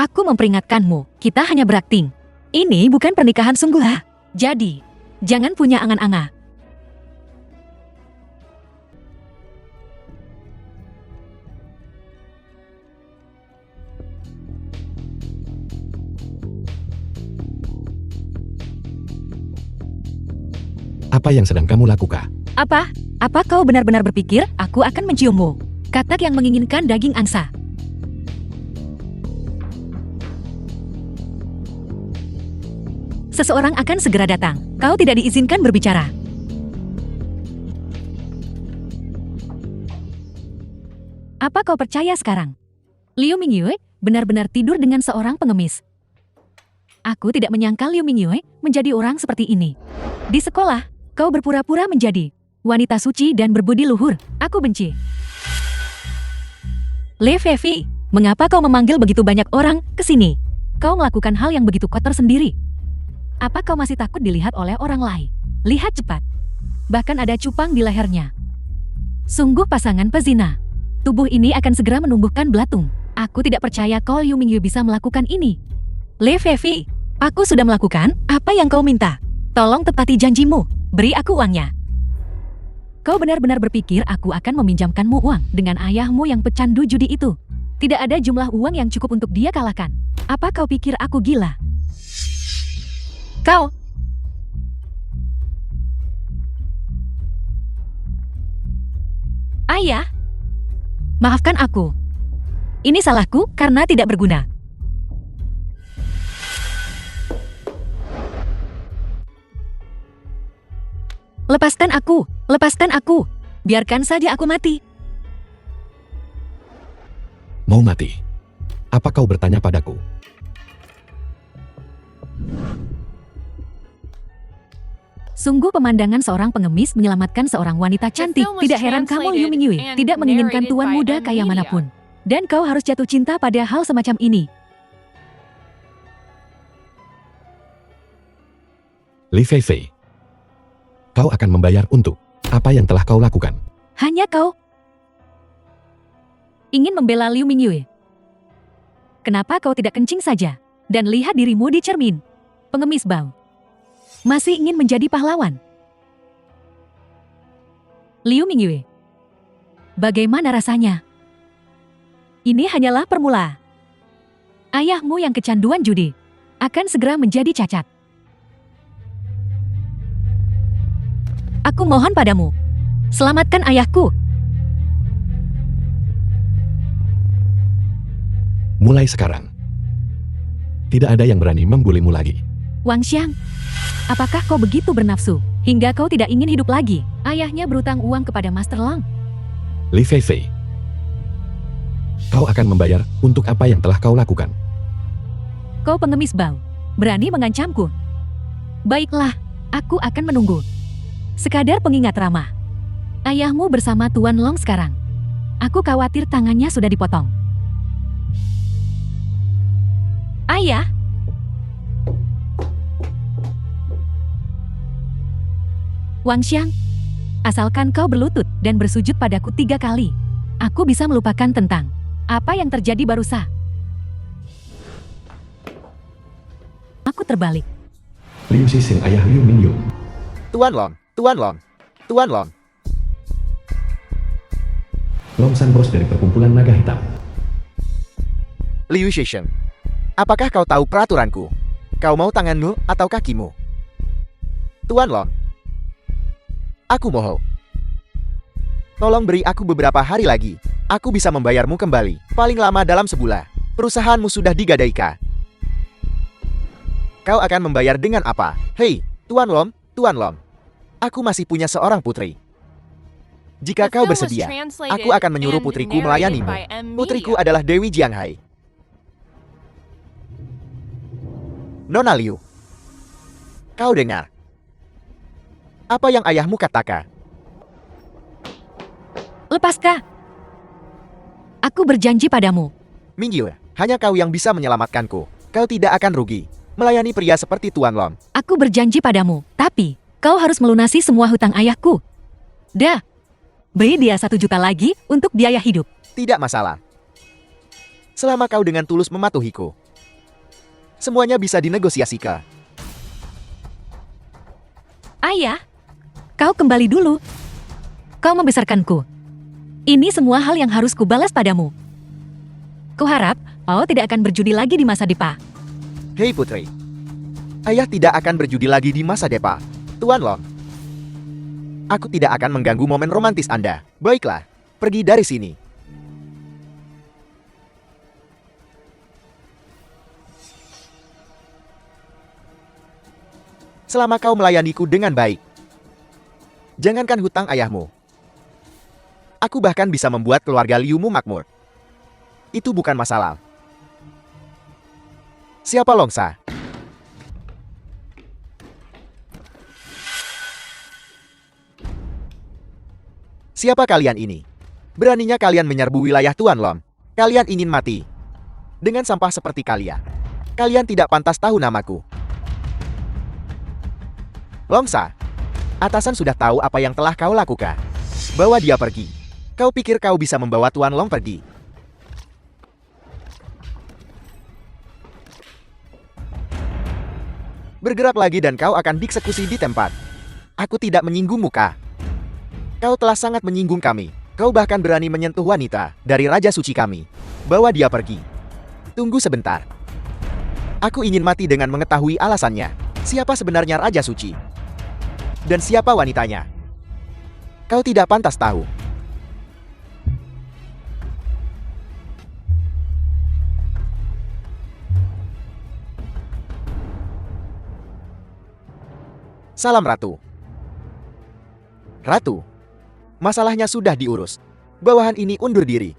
Aku memperingatkanmu, kita hanya berakting. Ini bukan pernikahan sungguh. Jadi, jangan punya angan-angan. Apa yang sedang kamu lakukan? Apa? Apa kau benar-benar berpikir aku akan menciummu? Katak yang menginginkan daging angsa. Seseorang akan segera datang. Kau tidak diizinkan berbicara. Apa kau percaya sekarang? Liu Mingyue benar-benar tidur dengan seorang pengemis. Aku tidak menyangka Liu Mingyue menjadi orang seperti ini. Di sekolah, kau berpura-pura menjadi wanita suci dan berbudi luhur. Aku benci. Le Fei, mengapa kau memanggil begitu banyak orang ke sini? Kau melakukan hal yang begitu kotor sendiri. Apa kau masih takut dilihat oleh orang lain? Lihat cepat. Bahkan ada cupang di lehernya. Sungguh pasangan pezina. Tubuh ini akan segera menumbuhkan belatung. Aku tidak percaya kalau Liu Mingyue bisa melakukan ini. Le Fei, aku sudah melakukan apa yang kau minta. Tolong tepati janjimu. Beri aku uangnya. Kau benar-benar berpikir aku akan meminjamkanmu uang dengan ayahmu yang pecandu judi itu. Tidak ada jumlah uang yang cukup untuk dia kalahkan. Apa kau pikir aku gila? Kau. Ayah. Maafkan aku. Ini salahku karena tidak berguna. Lepaskan aku, lepaskan aku. Biarkan saja aku mati. Mau mati? Apa kau bertanya padaku? Sungguh pemandangan seorang pengemis menyelamatkan seorang wanita cantik. Tidak heran kamu Liu Mingyue tidak menginginkan tuan muda kaya manapun. Dan kau harus jatuh cinta pada hal semacam ini. Li Fei, kau akan membayar untuk apa yang telah kau lakukan. Hanya kau ingin membela Liu Mingyue. Kenapa kau tidak kencing saja dan lihat dirimu di cermin? Pengemis bau. Masih ingin menjadi pahlawan. Liu Mingyue, bagaimana rasanya? Ini hanyalah permulaan. Ayahmu yang kecanduan judi akan segera menjadi cacat. Aku mohon padamu, selamatkan ayahku. Mulai sekarang, tidak ada yang berani membulimu lagi. Wang Xiang, apakah kau begitu bernafsu hingga kau tidak ingin hidup lagi? Ayahnya berutang uang kepada Master Long. Li Fei, kau akan membayar untuk apa yang telah kau lakukan. Kau pengemis bau, berani mengancamku. Baiklah, aku akan menunggu. Sekadar pengingat ramah. Ayahmu bersama Tuan Long sekarang. Aku khawatir tangannya sudah dipotong. Ayah. Wang Xiang, asalkan kau berlutut dan bersujud padaku 3 kali, aku bisa melupakan tentang apa yang terjadi barusan. Aku terbalik. Liu Xixing ayah Liu Mingyue. Tuan Long, Tuan Long, Tuan Long. Longsan bos dari perkumpulan naga hitam. Liu Xixing, apakah kau tahu peraturanku? Kau mau tanganmu atau kakimu? Tuan Long, aku mohon. Tolong beri aku beberapa hari lagi. Aku bisa membayarmu kembali. Paling lama dalam sebulan. Perusahaanmu sudah digadaikan. Kau akan membayar dengan apa? Hei, Tuan Long, Tuan Long. Aku masih punya seorang putri. Jika kau bersedia, aku akan menyuruh putriku melayanimu. Putriku adalah Dewi Jianghai. Nona Liu, kau dengar? Apa yang ayahmu katakan? Lepaskah? Aku berjanji padamu. Mingyue, hanya kau yang bisa menyelamatkanku. Kau tidak akan rugi melayani pria seperti Tuan Long. Aku berjanji padamu, tapi kau harus melunasi semua hutang ayahku. Dah, beri dia 1 juta lagi untuk biaya hidup. Tidak masalah. Selama kau dengan tulus mematuhiku, Semuanya bisa dinegosiasikan. Ayah, kau kembali dulu. Kau membesarkanku. Ini semua hal yang harus kubalas padamu. Kuharap kau tidak akan berjudi lagi di masa depan. Hei putri. Ayah tidak akan berjudi lagi di masa depan. Tuan Long. Aku tidak akan mengganggu momen romantis Anda. Baiklah, pergi dari sini. Selama kau melayaniku dengan baik. Jangankan hutang ayahmu. Aku bahkan bisa membuat keluarga Liumu makmur. Itu bukan masalah. Siapa Longsa? Siapa kalian ini? Beraninya kalian menyerbu wilayah Tuan Long. Kalian ingin mati. Dengan sampah seperti kalian. Kalian tidak pantas tahu namaku. Longsa, atasan sudah tahu apa yang telah kau lakukan. Bawa dia pergi. Kau pikir kau bisa membawa Tuan Long pergi? Bergerak lagi dan kau akan dieksekusi di tempat. Aku tidak menyinggung muka. Kau telah sangat menyinggung kami. Kau bahkan berani menyentuh wanita dari Raja Suci kami. Bawa dia pergi. Tunggu sebentar. Aku ingin mati dengan mengetahui alasannya. Siapa sebenarnya Raja Suci? Dan siapa wanitanya? Kau tidak pantas tahu. Salam Ratu. Ratu, masalahnya sudah diurus. Bawahan ini undur diri.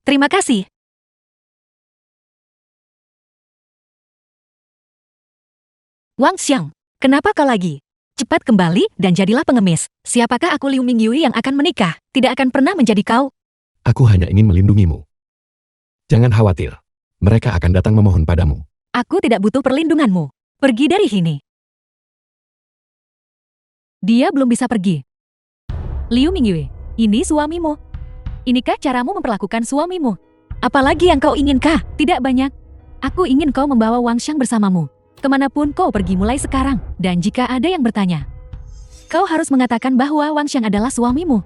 Terima kasih. Wang Xiang, kenapa kau lagi? Cepat kembali dan jadilah pengemis. Siapakah aku Liu Mingyue yang akan menikah? Tidak akan pernah menjadi kau. Aku hanya ingin melindungimu. Jangan khawatir. Mereka akan datang memohon padamu. Aku tidak butuh perlindunganmu. Pergi dari sini. Dia belum bisa pergi. Liu Mingyue, ini suamimu. Inikah caramu memperlakukan suamimu? Apalagi yang kau inginkah? Tidak banyak. Aku ingin kau membawa Wang Xiang bersamamu. Kemanapun kau pergi mulai sekarang. Dan jika ada yang bertanya, kau harus mengatakan bahwa Wang Xiang adalah suamimu.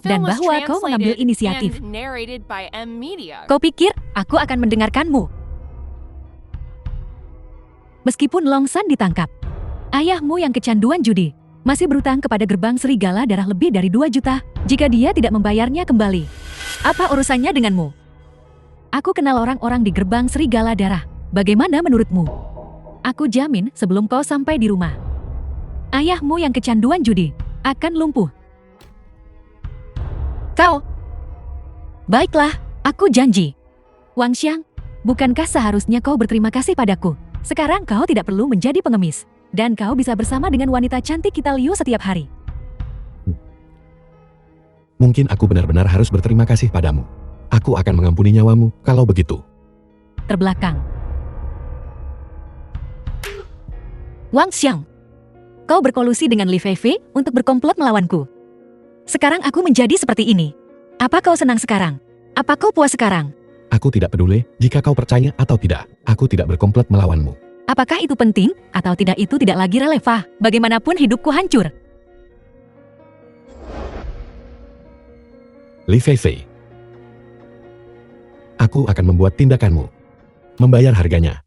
Dan bahwa kau mengambil inisiatif. Kau pikir aku akan mendengarkanmu? Meskipun Long San ditangkap, ayahmu yang kecanduan judi masih berutang kepada gerbang serigala darah lebih dari 2 juta jika dia tidak membayarnya kembali. Apa urusannya denganmu? Aku kenal orang-orang di gerbang serigala darah. Bagaimana menurutmu? Aku jamin sebelum kau sampai di rumah, ayahmu yang kecanduan judi akan lumpuh. Kau? Baiklah, aku janji. Wang Xiang, bukankah seharusnya kau berterima kasih padaku? Sekarang kau tidak perlu menjadi pengemis. Dan kau bisa bersama dengan wanita cantik kita Liu setiap hari. Mungkin aku benar-benar harus berterima kasih padamu. Aku akan mengampuni nyawamu kalau begitu. Terbelakang. Wang Xiang, kau berkolusi dengan Li Feifei untuk berkomplot melawanku. Sekarang aku menjadi seperti ini. Apa kau senang sekarang? Apa kau puas sekarang? Aku tidak peduli jika kau percaya atau tidak. Aku tidak berkomplot melawanmu. Apakah itu penting atau tidak itu tidak lagi relevan. Bagaimanapun hidupku hancur. Li Feifei. Aku akan membuat tindakanmu. Membayar harganya.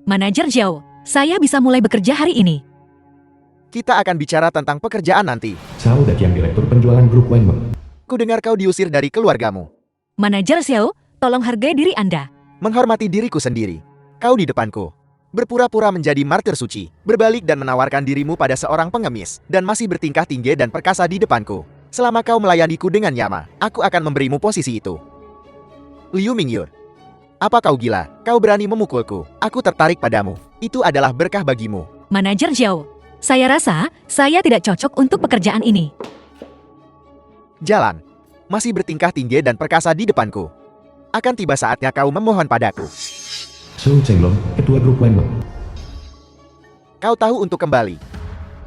Manajer Zhao, saya bisa mulai bekerja hari ini. Kita akan bicara tentang pekerjaan nanti. Zhao Daqiang, direktur penjualan grup Wenmeng. Ku dengar kau diusir dari keluargamu. Manajer Zhao, tolong hargai diri Anda. Menghormati diriku sendiri. Kau di depanku. Berpura-pura menjadi martir suci. Berbalik dan menawarkan dirimu pada seorang pengemis. Dan masih bertingkah tinggi dan perkasa di depanku. Selama kau melayaniku dengan nyaman, aku akan memberimu posisi itu. Liu Mingyue. Apa kau gila? Kau berani memukulku. Aku tertarik padamu. Itu adalah berkah bagimu. Manajer Zhao, saya rasa saya tidak cocok untuk pekerjaan ini. Jalan. Masih bertingkah tinggi dan perkasa di depanku. Akan tiba saatnya kau memohon padaku. Su Chenglong, Ketua Grup Wenmeng. Kau tahu untuk kembali.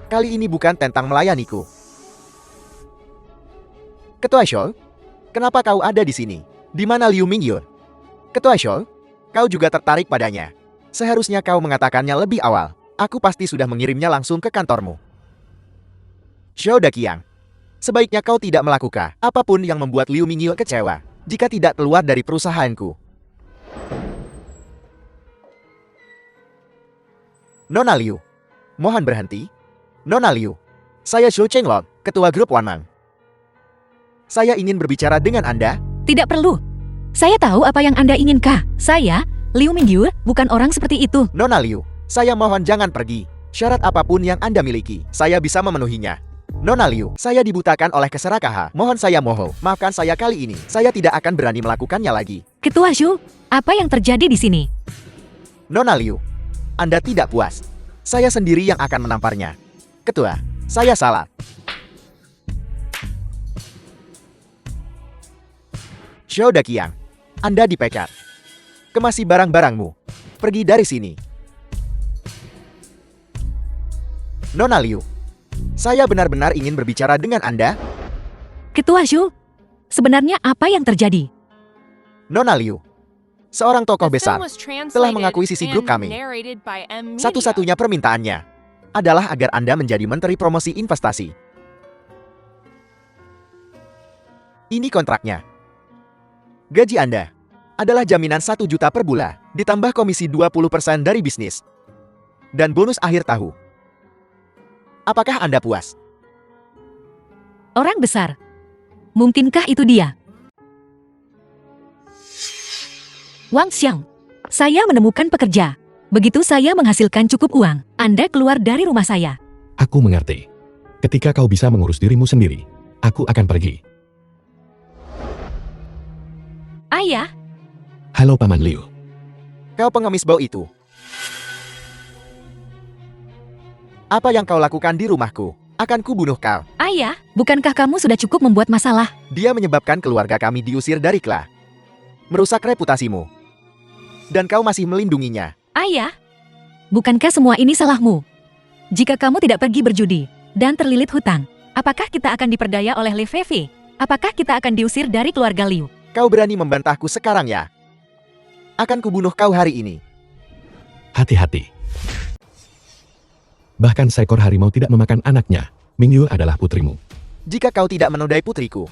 Kali ini bukan tentang melayaniku. Ketua Shou, kenapa kau ada di sini? Di mana Liu Mingyur? Ketua Shou, kau juga tertarik padanya. Seharusnya kau mengatakannya lebih awal. Aku pasti sudah mengirimnya langsung ke kantormu. Shou Daqiang, sebaiknya kau tidak melakukan apapun yang membuat Liu Mingyur kecewa jika tidak keluar dari perusahaanku. Nona Liu, mohon berhenti. Nona Liu, saya Shou Chenglong, Ketua Grup Wanmang. Saya ingin berbicara dengan Anda. Tidak perlu. Saya tahu apa yang Anda inginkan. Saya, Liu Mingyur, bukan orang seperti itu. Nona Liu, saya mohon jangan pergi. Syarat apapun yang Anda miliki, saya bisa memenuhinya. Nona Liu, saya dibutakan oleh keserakahan. Mohon saya mohon, maafkan saya kali ini. Saya tidak akan berani melakukannya lagi. Ketua Shu, apa yang terjadi di sini? Nona Liu, Anda tidak puas. Saya sendiri yang akan menamparnya. Ketua, saya salah. Shou Daqiang, Anda dipecat. Kemasi barang-barangmu. Pergi dari sini. Nona Liu, saya benar-benar ingin berbicara dengan Anda. Ketua Shu, sebenarnya apa yang terjadi? Nona Liu, seorang tokoh besar, telah mengakuisisi grup kami. Satu-satunya permintaannya adalah agar Anda menjadi Menteri Promosi Investasi. Ini kontraknya. Gaji Anda adalah jaminan 1 juta per bulan, ditambah komisi 20% dari bisnis. Dan bonus akhir tahun. Apakah Anda puas? Orang besar. Mungkinkah itu dia? Wang Xiang, saya menemukan pekerja. Begitu saya menghasilkan cukup uang, Anda keluar dari rumah saya. Aku mengerti. Ketika kau bisa mengurus dirimu sendiri, aku akan pergi. Ayah, Halo Paman Liu. Kau pengemis bau itu. Apa yang kau lakukan di rumahku? Akan kubunuh kau. ayah, bukankah kamu sudah cukup membuat masalah? Dia menyebabkan keluarga kami diusir dari Kla. Merusak reputasimu. Dan kau masih melindunginya. Ayah, bukankah semua ini salahmu? Jika kamu tidak pergi berjudi dan terlilit hutang, apakah kita akan diperdaya oleh Li Feifi? Apakah kita akan diusir dari keluarga Liu? Kau berani membantahku sekarang ya? Akan kubunuh kau hari ini. Hati-hati. Bahkan seekor harimau tidak memakan anaknya. Mingyu adalah putrimu. Jika kau tidak menodai putriku,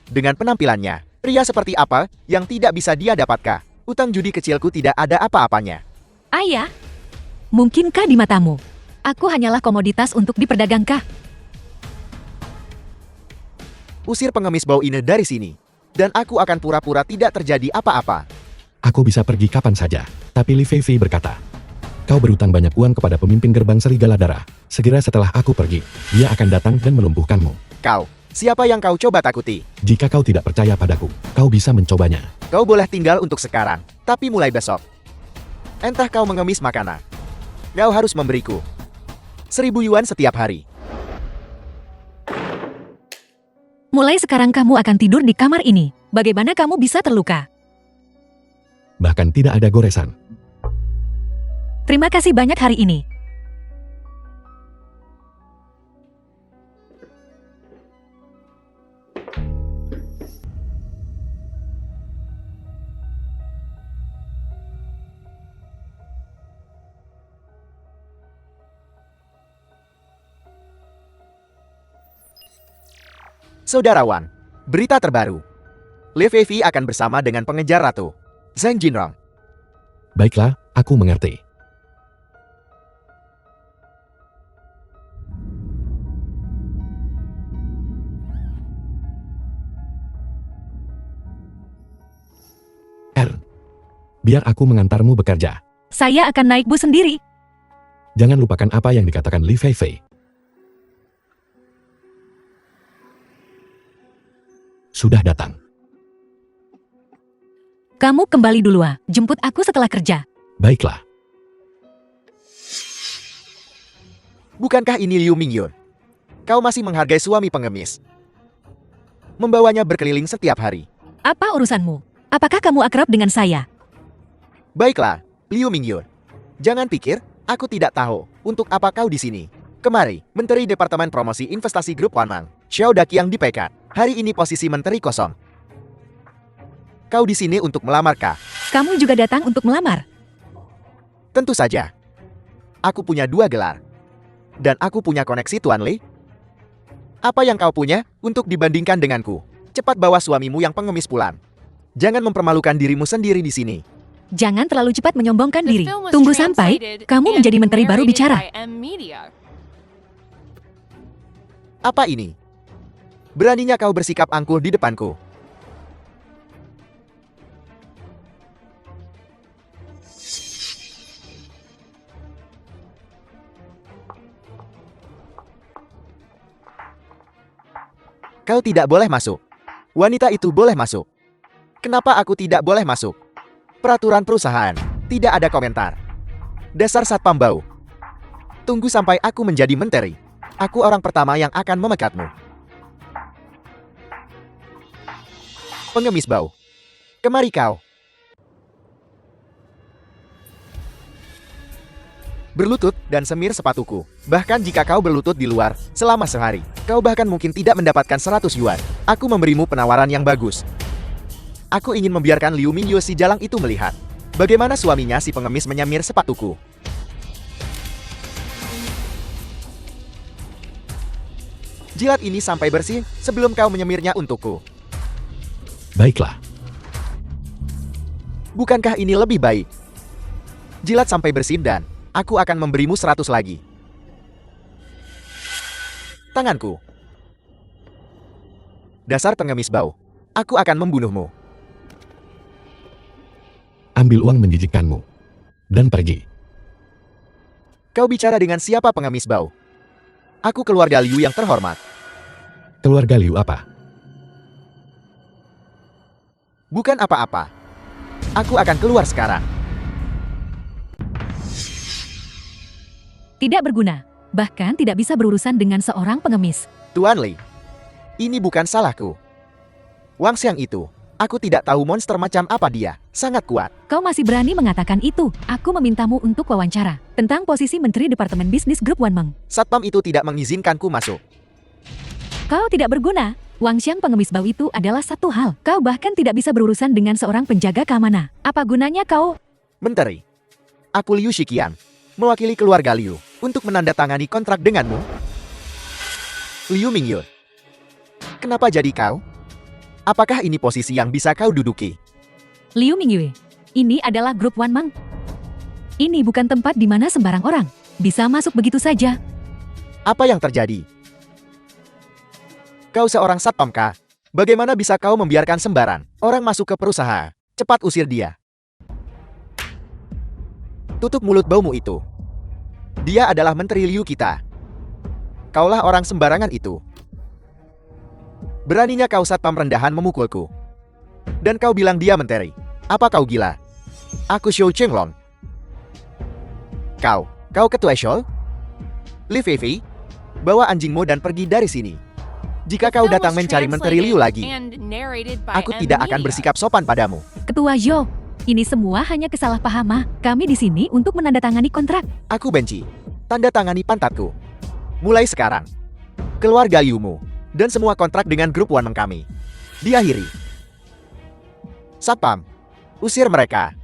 dengan penampilannya, pria seperti apa yang tidak bisa dia dapatkan? Utang judi kecilku tidak ada apa-apanya. Ayah, mungkinkah di matamu, aku hanyalah komoditas untuk diperdagangkan? Usir pengemis bau ini dari sini. Dan aku akan pura-pura tidak terjadi apa-apa. Aku bisa pergi kapan saja. Tapi Li Feifi berkata, kau berutang banyak uang kepada pemimpin gerbang serigala darah. Segera setelah aku pergi, dia akan datang dan melumpuhkanmu. Kau, siapa yang kau coba takuti? Jika kau tidak percaya padaku, kau bisa mencobanya. Kau boleh tinggal untuk sekarang, tapi mulai besok. Entah kau mengemis makanan. Kau harus memberiku 1.000 yuan setiap hari. Mulai sekarang kamu akan tidur di kamar ini. Bagaimana kamu bisa terluka? Bahkan tidak ada goresan. Terima kasih banyak hari ini. Saudarawan, berita terbaru. Li Feifi akan bersama dengan pengejar ratu, Zheng Jinrong. Baiklah, aku mengerti. Biar aku mengantarmu bekerja. Saya akan naik bus sendiri. Jangan lupakan apa yang dikatakan Li Feifi. Sudah datang. Kamu kembali duluan. Jemput aku setelah kerja. Baiklah. Bukankah ini Liu Mingyur? Kau masih menghargai suami pengemis. Membawanya berkeliling setiap hari. Apa urusanmu? Apakah kamu akrab dengan saya? Baiklah, Liu Mingyue. Jangan pikir, aku tidak tahu untuk apa kau di sini. Kemari, Menteri Departemen Promosi Investasi Grup Wanmang, Xiao Daqiang dipecat. Hari ini posisi menteri kosong. Kau di sini untuk melamar kah? Kamu juga datang untuk melamar. Tentu saja. Aku punya 2 gelar. Dan aku punya koneksi Tuan Li. Apa yang kau punya untuk dibandingkan denganku? Cepat bawa suamimu yang pengemis pulang. Jangan mempermalukan dirimu sendiri di sini. Jangan terlalu cepat menyombongkan The diri. film was Tunggu sampai translated kamu and menjadi menteri baru narrated bicara. by M Media. Apa ini? Beraninya kau bersikap angkuh di depanku. Kau tidak boleh masuk. Wanita itu boleh masuk. Kenapa aku tidak boleh masuk? Peraturan perusahaan. Tidak ada komentar. Dasar satpam bau. Tunggu sampai aku menjadi menteri. Aku orang pertama yang akan memekatmu. Pengemis bau. Kemari kau. Berlutut dan semir sepatuku. Bahkan jika kau berlutut di luar selama sehari, kau bahkan mungkin tidak mendapatkan 100 yuan. Aku memberimu penawaran yang bagus. Aku ingin membiarkan Liu Mingyue si jalang itu melihat bagaimana suaminya si pengemis menyemir sepatuku. Jilat ini sampai bersih sebelum kau menyemirnya untukku. Baiklah. Bukankah ini lebih baik? Jilat sampai bersih dan aku akan memberimu 100 lagi. Tanganku. Dasar pengemis bau. Aku akan membunuhmu. Ambil uang menjijikkanmu. Dan pergi. Kau bicara dengan siapa pengemis bau? Aku keluarga Liu yang terhormat. Keluarga Liu apa? Bukan apa-apa. Aku akan keluar sekarang. Tidak berguna. Bahkan tidak bisa berurusan dengan seorang pengemis. Tuan Li, ini bukan salahku. Wang Xiang itu, aku tidak tahu monster macam apa dia. Sangat kuat. Kau masih berani mengatakan itu. Aku memintamu untuk wawancara tentang posisi Menteri Departemen Bisnis Grup Wanmeng. Satpam itu tidak mengizinkanku masuk. Kau tidak berguna. Wang Xiang pengemis bau itu adalah satu hal. Kau bahkan tidak bisa berurusan dengan seorang penjaga keamanan. Apa gunanya kau? Menteri, aku Liu Shiqian, mewakili keluarga Liu untuk menandatangani kontrak denganmu. Liu Mingyue, kenapa jadi kau? Apakah ini posisi yang bisa kau duduki? Liu Mingyue, ini adalah grup Wanmeng. Ini bukan tempat di mana sembarang orang bisa masuk begitu saja. Apa yang terjadi? Kau seorang satpam kah? Bagaimana bisa kau membiarkan sembarang orang masuk ke perusahaan? Cepat usir dia. Tutup mulut baumu itu. Dia adalah menteri Liu kita. Kaulah orang sembarangan itu. Beraninya kau satpam rendahan memukulku. Dan kau bilang dia menteri. Apa kau gila? Aku Xiao Chenglong. Kau ketua Xiao? Li Feifei, bawa anjingmu dan pergi dari sini. Jika kau datang mencari menteri Liu lagi, aku tidak akan bersikap sopan padamu. Ketua Zhou, ini semua hanya kesalahpahaman. Kami di sini untuk menandatangani kontrak. Aku benci. Tanda tangani pantatku. Mulai sekarang, keluarga Liumu dan semua kontrak dengan grup Wanmeng kami diakhiri. Satpam, usir mereka.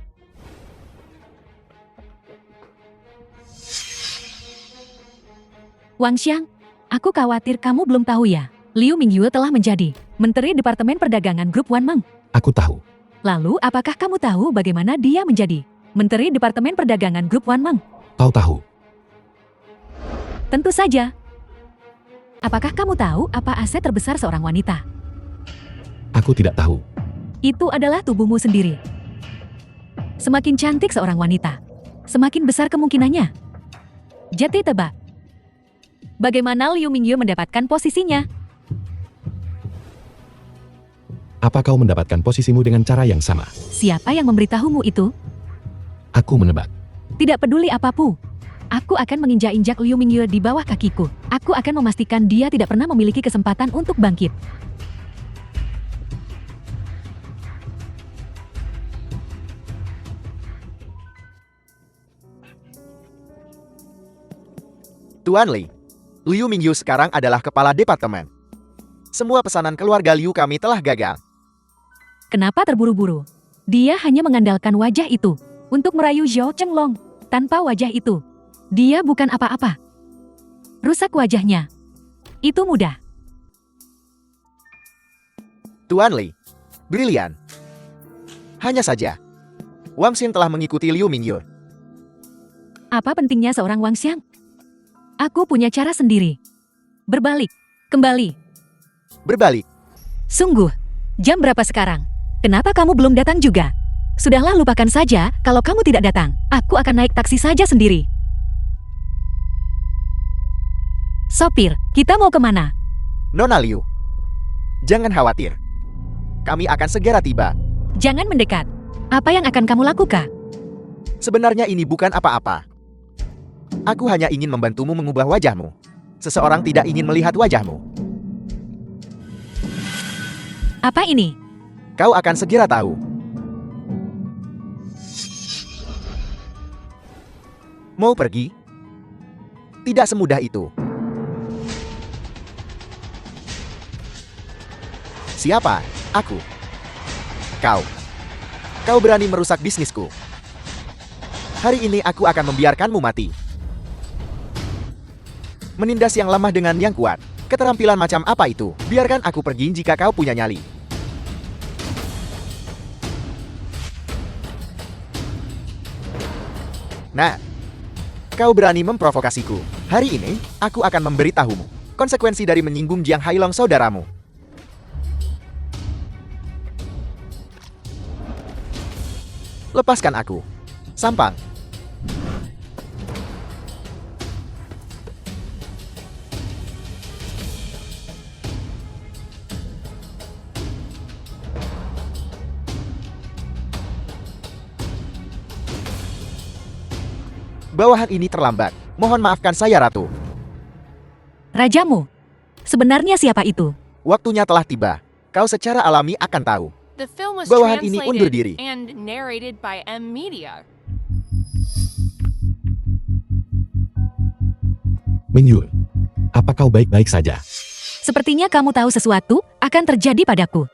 Wang Xiang, aku khawatir kamu belum tahu ya. Liu Mingyue telah menjadi Menteri Departemen Perdagangan Grup Wanmeng. Aku tahu. Lalu apakah kamu tahu bagaimana dia menjadi Menteri Departemen Perdagangan Grup Wanmeng? Kau tahu. Tentu saja. Apakah kamu tahu apa aset terbesar seorang wanita? Aku tidak tahu. Itu adalah tubuhmu sendiri. Semakin cantik seorang wanita, semakin besar kemungkinannya. Jadi tebak. Bagaimana Liu Mingyue mendapatkan posisinya? Apa kau mendapatkan posisimu dengan cara yang sama? Siapa yang memberitahumu itu? Aku menebak. Tidak peduli apapun. Aku akan menginjak-injak Liu Mingyue di bawah kakiku. Aku akan memastikan dia tidak pernah memiliki kesempatan untuk bangkit. Tuan Li, Liu Mingyu sekarang adalah kepala departemen. Semua pesanan keluarga Liu kami telah gagal. Kenapa terburu-buru? Dia hanya mengandalkan wajah itu untuk merayu Zhao Chenglong. Tanpa wajah itu, dia bukan apa-apa. Rusak wajahnya. Itu mudah. Tuan Li, brilian. Hanya saja, Wang Xiang telah mengikuti Liu Mingyu. Apa pentingnya seorang Wang Xiang? Aku punya cara sendiri. Berbalik. Kembali. Berbalik. Sungguh. Jam berapa sekarang? Kenapa kamu belum datang juga? Sudahlah, lupakan saja kalau kamu tidak datang. Aku akan naik taksi saja sendiri. Sopir, kita mau kemana? Nona Liu, jangan khawatir. Kami akan segera tiba. Jangan mendekat. Apa yang akan kamu lakukan? Sebenarnya ini bukan apa-apa. Aku hanya ingin membantumu mengubah wajahmu. Seseorang tidak ingin melihat wajahmu. Apa ini? Kau akan segera tahu. Mau pergi? Tidak semudah itu. Siapa? Aku. Kau. Kau berani merusak bisnisku. Hari ini aku akan membiarkanmu mati. Menindas yang lemah dengan yang kuat. Keterampilan macam apa itu? Biarkan aku pergi jika kau punya nyali. Nah, kau berani memprovokasiku. Hari ini, aku akan memberitahumu konsekuensi dari menyinggung Jiang Hailong saudaramu. Lepaskan aku. Sampang. Bawahan ini terlambat. Mohon maafkan saya, Ratu. Rajamu. Sebenarnya siapa itu? Waktunya telah tiba. Kau secara alami akan tahu. The film was Bawahan ini undur diri. translated and narrated by M Media. Mingyu, apa kau baik-baik saja? Sepertinya kamu tahu sesuatu akan terjadi padaku.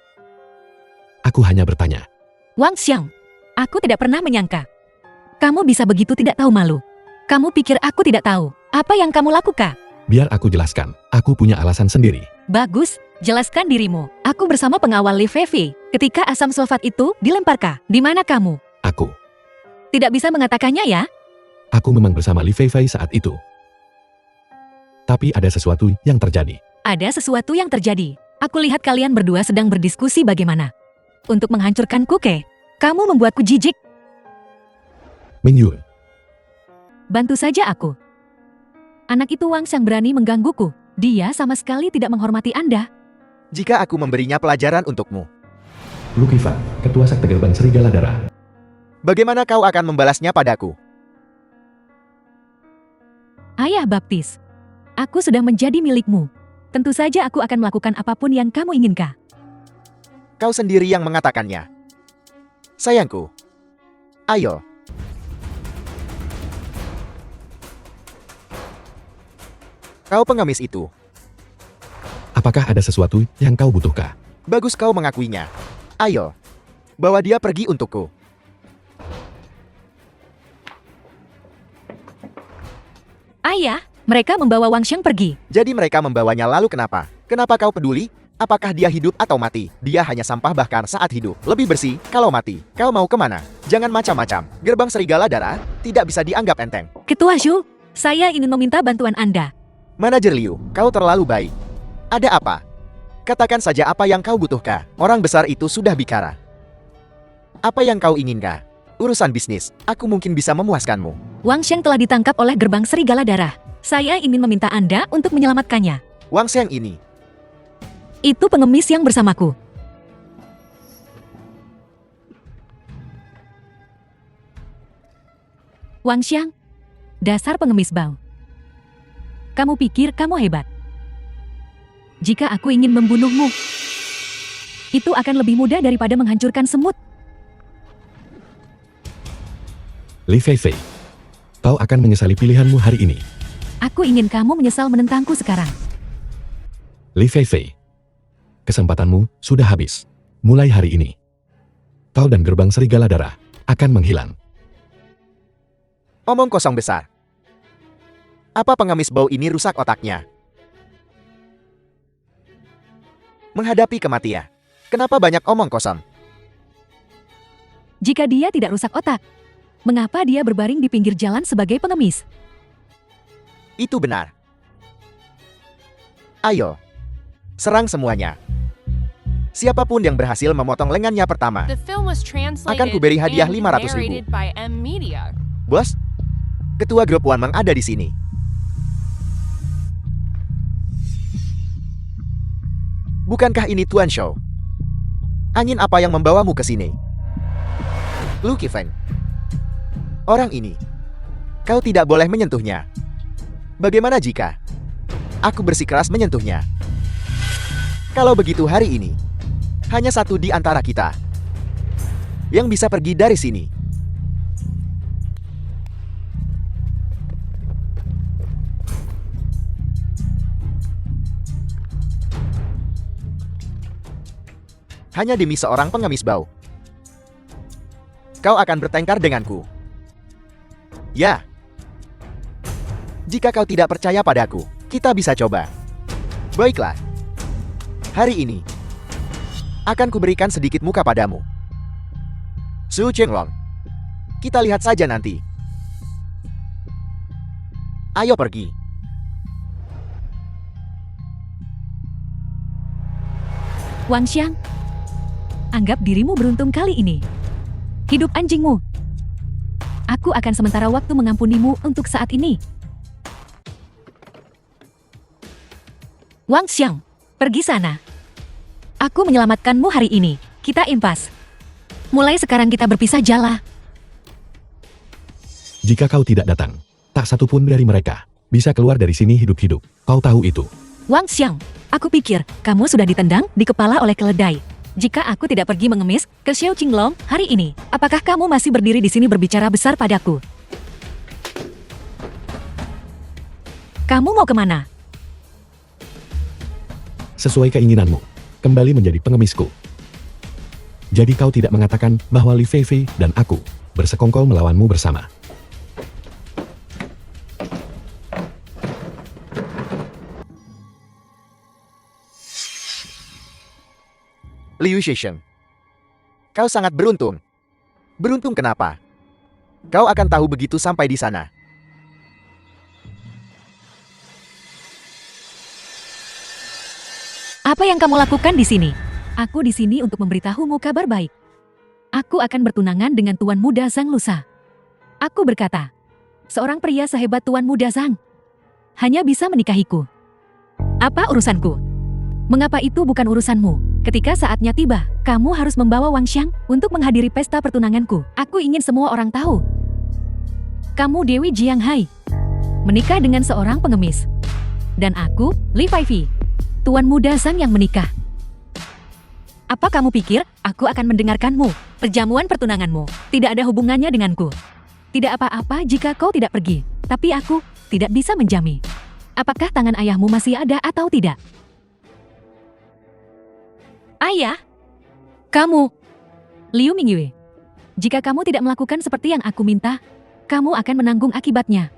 Aku hanya bertanya. Wang Xiang, aku tidak pernah menyangka. Kamu bisa begitu tidak tahu malu. Kamu pikir aku tidak tahu apa yang kamu lakukan? Biar aku jelaskan. Aku punya alasan sendiri. Bagus, jelaskan dirimu. Aku bersama pengawal Li Fei ketika asam sulfat itu dilemparkan. Di mana kamu? Aku. Tidak bisa mengatakannya ya? Aku memang bersama Li Fei saat itu. Tapi ada sesuatu yang terjadi. Ada sesuatu yang terjadi. Aku lihat kalian berdua sedang berdiskusi bagaimana untuk menghancurkan Kuke. Kamu membuatku jijik. Mingyu, Bantu saja aku. Anak itu Wang Xiang berani menggangguku. Dia sama sekali tidak menghormati Anda. Jika aku memberinya pelajaran untukmu, Lukifa, Ketua Sekte Gerbang Serigala Darah. bagaimana kau akan membalasnya padaku? Ayah Baptis, aku sudah menjadi milikmu. Tentu saja aku akan melakukan apapun yang kamu inginkan. Kau sendiri yang mengatakannya. Sayangku. Ayo. Kau pengemis itu. Apakah ada sesuatu yang kau butuhkan? Bagus kau mengakuinya. Ayo. Bawa dia pergi untukku. Ayah, mereka membawa Wang Xiang pergi. Jadi mereka membawanya lalu kenapa? Kenapa kau peduli? Apakah dia hidup atau mati? Dia hanya sampah bahkan saat hidup. Lebih bersih kalau mati. Kau mau kemana? Jangan macam-macam. Gerbang Serigala Darah tidak bisa dianggap enteng. Ketua Zhu, saya ingin meminta bantuan Anda. Manajer Liu, kau terlalu baik. Ada apa? Katakan saja apa yang kau butuhkan. Orang besar itu sudah bicara. Apa yang kau inginkan? Urusan bisnis, aku mungkin bisa memuaskanmu. Wang Xiang telah ditangkap oleh gerbang Serigala Darah. Saya ingin meminta Anda untuk menyelamatkannya. Wang Xiang ini, Itu pengemis yang bersamaku. Wang Xiang, dasar pengemis bau. Kamu pikir kamu hebat? Jika aku ingin membunuhmu, itu akan lebih mudah daripada menghancurkan semut. Li Fei, kau akan menyesali pilihanmu hari ini. Aku ingin kamu menyesal menentangku sekarang. Li Feifei. Kesempatanmu sudah habis. Mulai hari ini, kau dan gerbang serigala darah akan menghilang. Omong kosong besar. Apa pengemis bau ini rusak otaknya? Menghadapi kematian. Kenapa banyak omong kosong? Jika dia tidak rusak otak, mengapa dia berbaring di pinggir jalan sebagai pengemis? Itu benar. Ayo, serang semuanya. Siapapun yang berhasil memotong lengannya pertama. The film was translated Akan kuberi hadiah and 500.000. narrated by M Media. Bos, ketua grup Wan Mang ada di sini. Bukankah ini Tuan Shou? Angin apa yang membawamu ke sini? Lu Qifeng. Orang ini, kau tidak boleh menyentuhnya. Bagaimana jika aku bersikeras menyentuhnya? Kalau begitu hari ini, hanya satu di antara kita yang bisa pergi dari sini. Hanya demi seorang pengemis bau. Kau akan bertengkar denganku. Ya. Jika kau tidak percaya padaku, kita bisa coba. Baiklah. Hari ini, akan kuberikan sedikit muka padamu. Su Chenglong. Kita lihat saja nanti. Ayo pergi. Wang Xiang, anggap dirimu beruntung kali ini. Hidup anjingmu. Aku akan sementara waktu mengampunimu untuk saat ini. Wang Xiang, pergi sana. Aku menyelamatkanmu hari ini. Kita impas. Mulai sekarang kita berpisah jala. Jika kau tidak datang, tak satu pun dari mereka bisa keluar dari sini hidup-hidup. Kau tahu itu. Wang Xiang, aku pikir kamu sudah ditendang di kepala oleh keledai. Jika aku tidak pergi mengemis ke Xiao Qinglong hari ini, apakah kamu masih berdiri di sini berbicara besar padaku? Kamu mau kemana? Sesuai keinginanmu, kembali menjadi pengemisku. Jadi kau tidak mengatakan bahwa Li Feifei dan aku bersekongkol melawanmu bersama. Liu Shisheng. Kau sangat beruntung. Beruntung kenapa? Kau akan tahu begitu sampai di sana. Apa yang kamu lakukan di sini? Aku di sini untuk memberitahumu kabar baik. Aku akan bertunangan dengan Tuan Muda Zhang lusa. Aku berkata, seorang pria sehebat Tuan Muda Zhang hanya bisa menikahiku. Apa urusanku? Mengapa itu bukan urusanmu? Ketika saatnya tiba, kamu harus membawa Wang Xiang untuk menghadiri pesta pertunanganku. Aku ingin semua orang tahu. Kamu Dewi Jianghai, menikah dengan seorang pengemis. Dan aku, Li Feifei, Tuan Muda Zhang yang menikah. Apa kamu pikir aku akan mendengarkanmu? Perjamuan pertunanganmu tidak ada hubungannya denganku. Tidak apa-apa jika kau tidak pergi, tapi aku tidak bisa menjamin. Apakah tangan ayahmu masih ada atau tidak? Ayah, kamu, Liu Mingyue. Jika kamu tidak melakukan seperti yang aku minta, kamu akan menanggung akibatnya.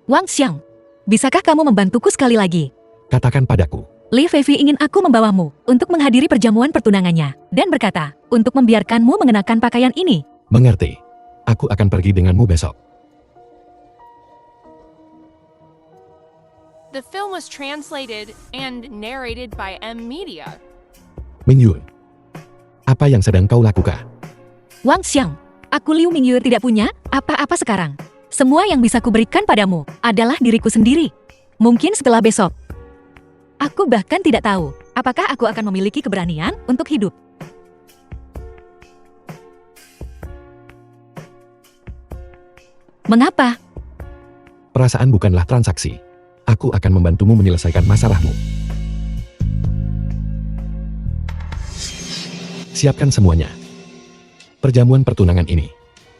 Wang Xiang, bisakah kamu membantuku sekali lagi? Katakan padaku. Li Feifei ingin aku membawamu untuk menghadiri perjamuan pertunangannya dan berkata, untuk membiarkanmu mengenakan pakaian ini. Mengerti. Aku akan pergi denganmu besok. The film was translated and narrated by M Media. Mingyue, apa yang sedang kau lakukan? Wang Xiang, aku Liu Mingyue tidak punya apa-apa sekarang. Semua yang bisa kuberikan padamu adalah diriku sendiri. Mungkin setelah besok. Aku bahkan tidak tahu apakah aku akan memiliki keberanian untuk hidup. Mengapa? Perasaan bukanlah transaksi. Aku akan membantumu menyelesaikan masalahmu. Siapkan semuanya. Perjamuan pertunangan ini.